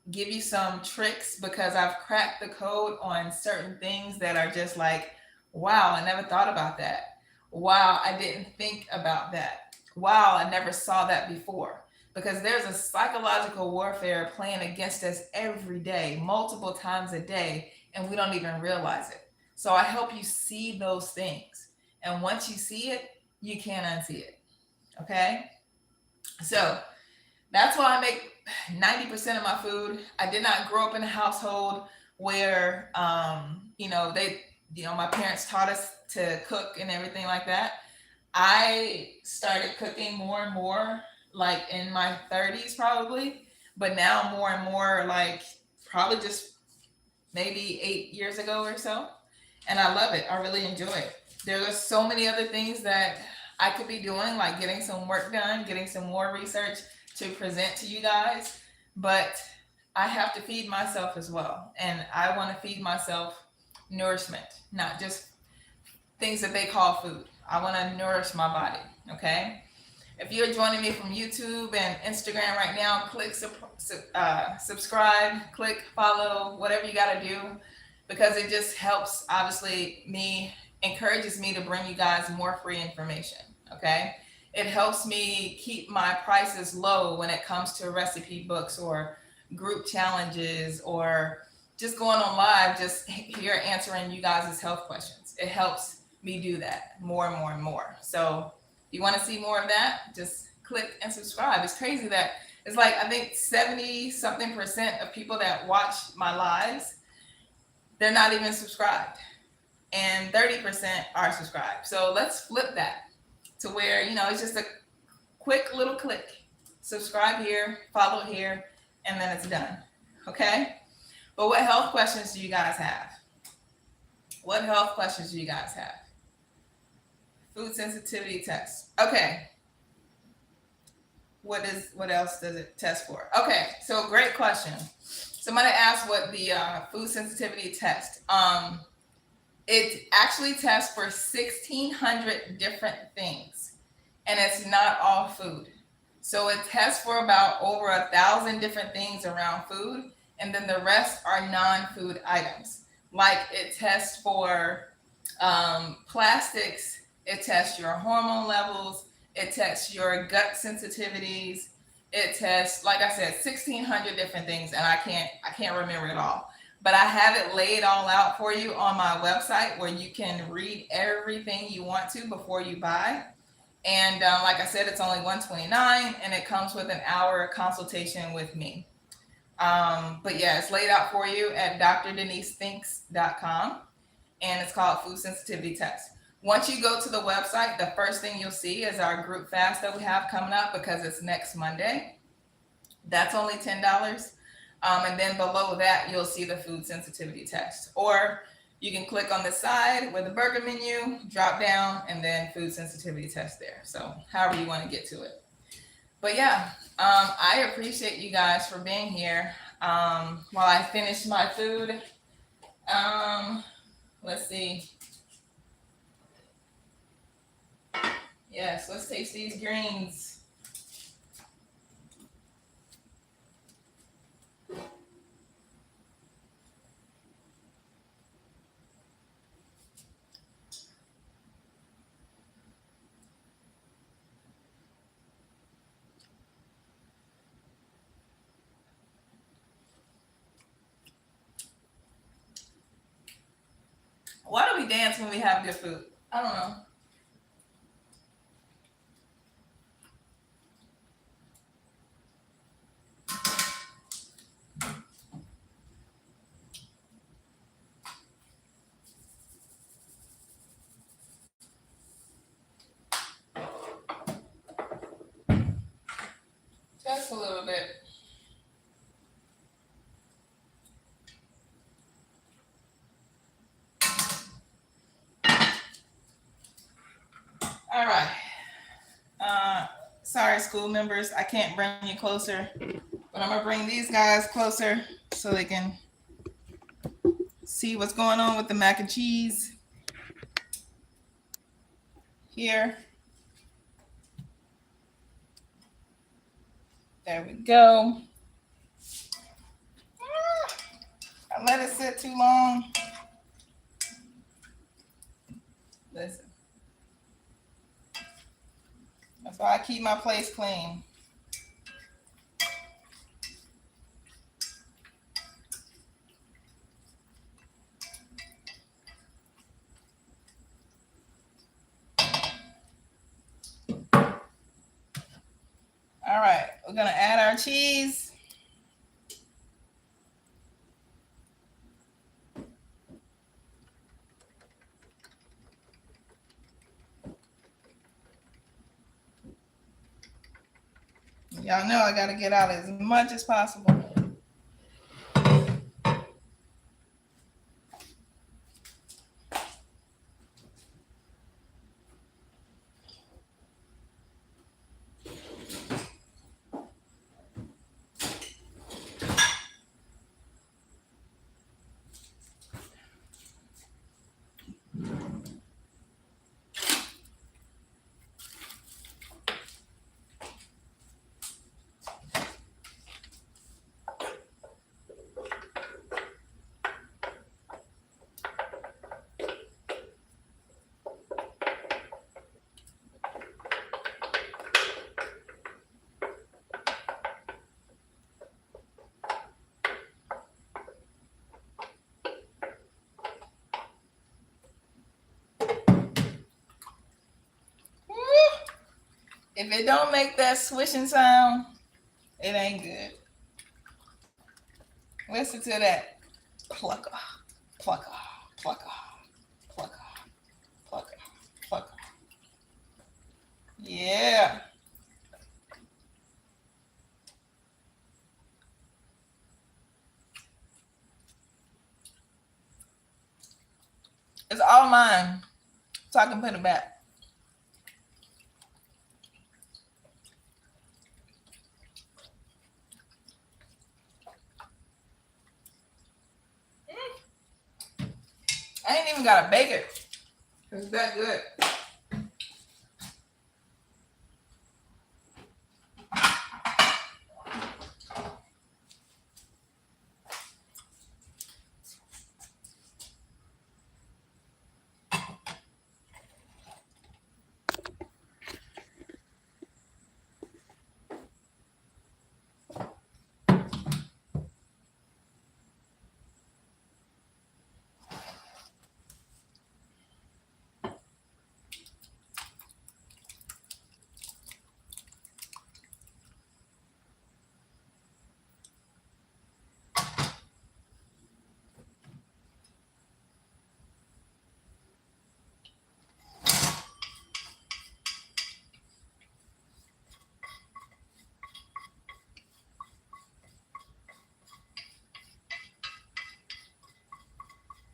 Speaker 1: give you some tricks because I've cracked the code on certain things that are just like, wow, I never thought about that. Wow, I didn't think about that. Wow, I never saw that before. Because there's a psychological warfare playing against us every day, multiple times a day, and we don't even realize it. So I help you see those things. And once you see it, you can't unsee it. Okay? So that's why I make 90% of my food. I did not grow up in a household where, my parents taught us to cook and everything like that. I started cooking more and more like in my 30s probably, but now more and more like probably just maybe 8 years ago or so. And I love it. I really enjoy it. There are so many other things that I could be doing, like getting some work done, getting some more research to present to you guys. But I have to feed myself as well. And I want to feed myself nourishment, not just things that they call food. I want to nourish my body. Okay. If you're joining me from YouTube and Instagram right now, click subscribe, click follow, whatever you got to do, because it just helps, obviously, encourages me to bring you guys more free information. Okay. It helps me keep my prices low when it comes to recipe books or group challenges or just going on live, just here answering you guys' health questions. It helps me do that more and more and more. So if you want to see more of that, just click and subscribe. It's crazy that it's like, I think 70 something % of people that watch my lives, they're not even subscribed. And 30% are subscribed. So let's flip that to where, it's just a quick little click. Subscribe here, follow here, and then it's done. Okay? But what health questions do you guys have? What health questions do you guys have? Food sensitivity test. Okay. What else does it test for? Okay, so great question. Somebody asked what the food sensitivity test. It actually tests for 1,600 different things, and it's not all food. So it tests for about over 1,000 different things around food, and then the rest are non-food items. Like it tests for plastics, it tests your hormone levels, it tests your gut sensitivities, it tests, like I said, 1,600 different things, and I can't remember it all. But I have it laid all out for you on my website where you can read everything you want to before you buy. And like I said, it's only $129, and it comes with an hour consultation with me. But yeah, it's laid out for you at drdenisithinks.com, and it's called Food Sensitivity Test. Once you go to the website, the first thing you'll see is our group fast that we have coming up, because it's next Monday. That's only $10. And then below that, you'll see the food sensitivity test. Or you can click on the side with the burger menu, drop down, and then food sensitivity test there. So however you want to get to it. But yeah, I appreciate you guys for being here while I finish my food. Let's see. Yes, let's taste these greens. Why do we dance when we have good food? I don't know. Just a little bit. All right. Sorry, school members, I can't bring you closer, but I'm gonna bring these guys closer so they can see what's going on with the mac and cheese here. There we go. I let it sit too long. Listen. That's why I keep my place clean. All right, we're gonna add our cheese. Y'all know I gotta get out as much as possible. If it don't make that swishing sound, it ain't good. Listen to that. Plucker, plucker, plucker, plucker, plucker, plucker. Yeah. It's all mine, so I can put it back. I ain't even gotta bake it. It's that good.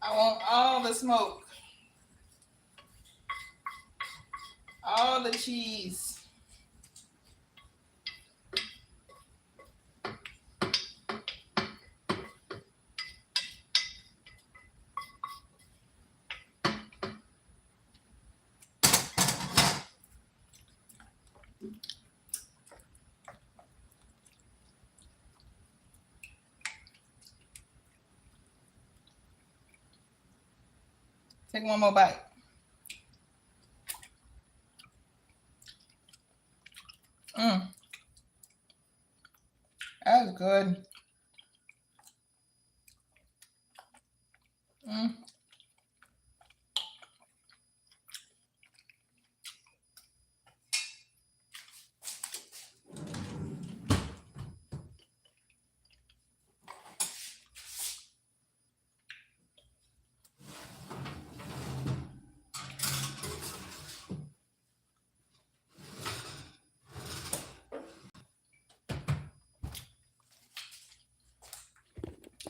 Speaker 1: I want all the smoke, all the cheese. Take one more bite. That's good.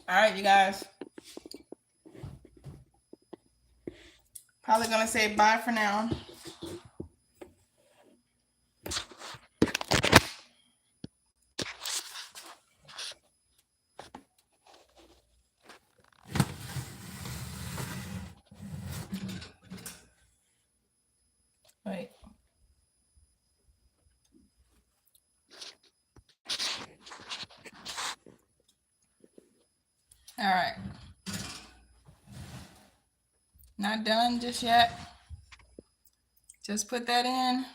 Speaker 1: All right, you guys. Probably gonna say bye for now. Wait. All right. Not done just yet. Just put that in.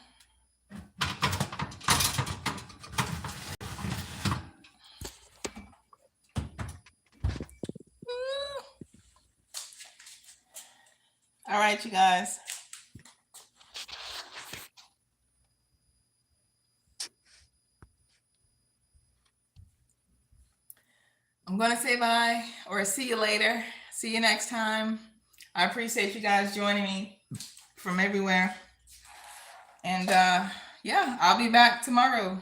Speaker 1: All right, you guys. I'm going to say bye or see you later. See you next time. I appreciate you guys joining me from everywhere. And yeah, I'll be back tomorrow.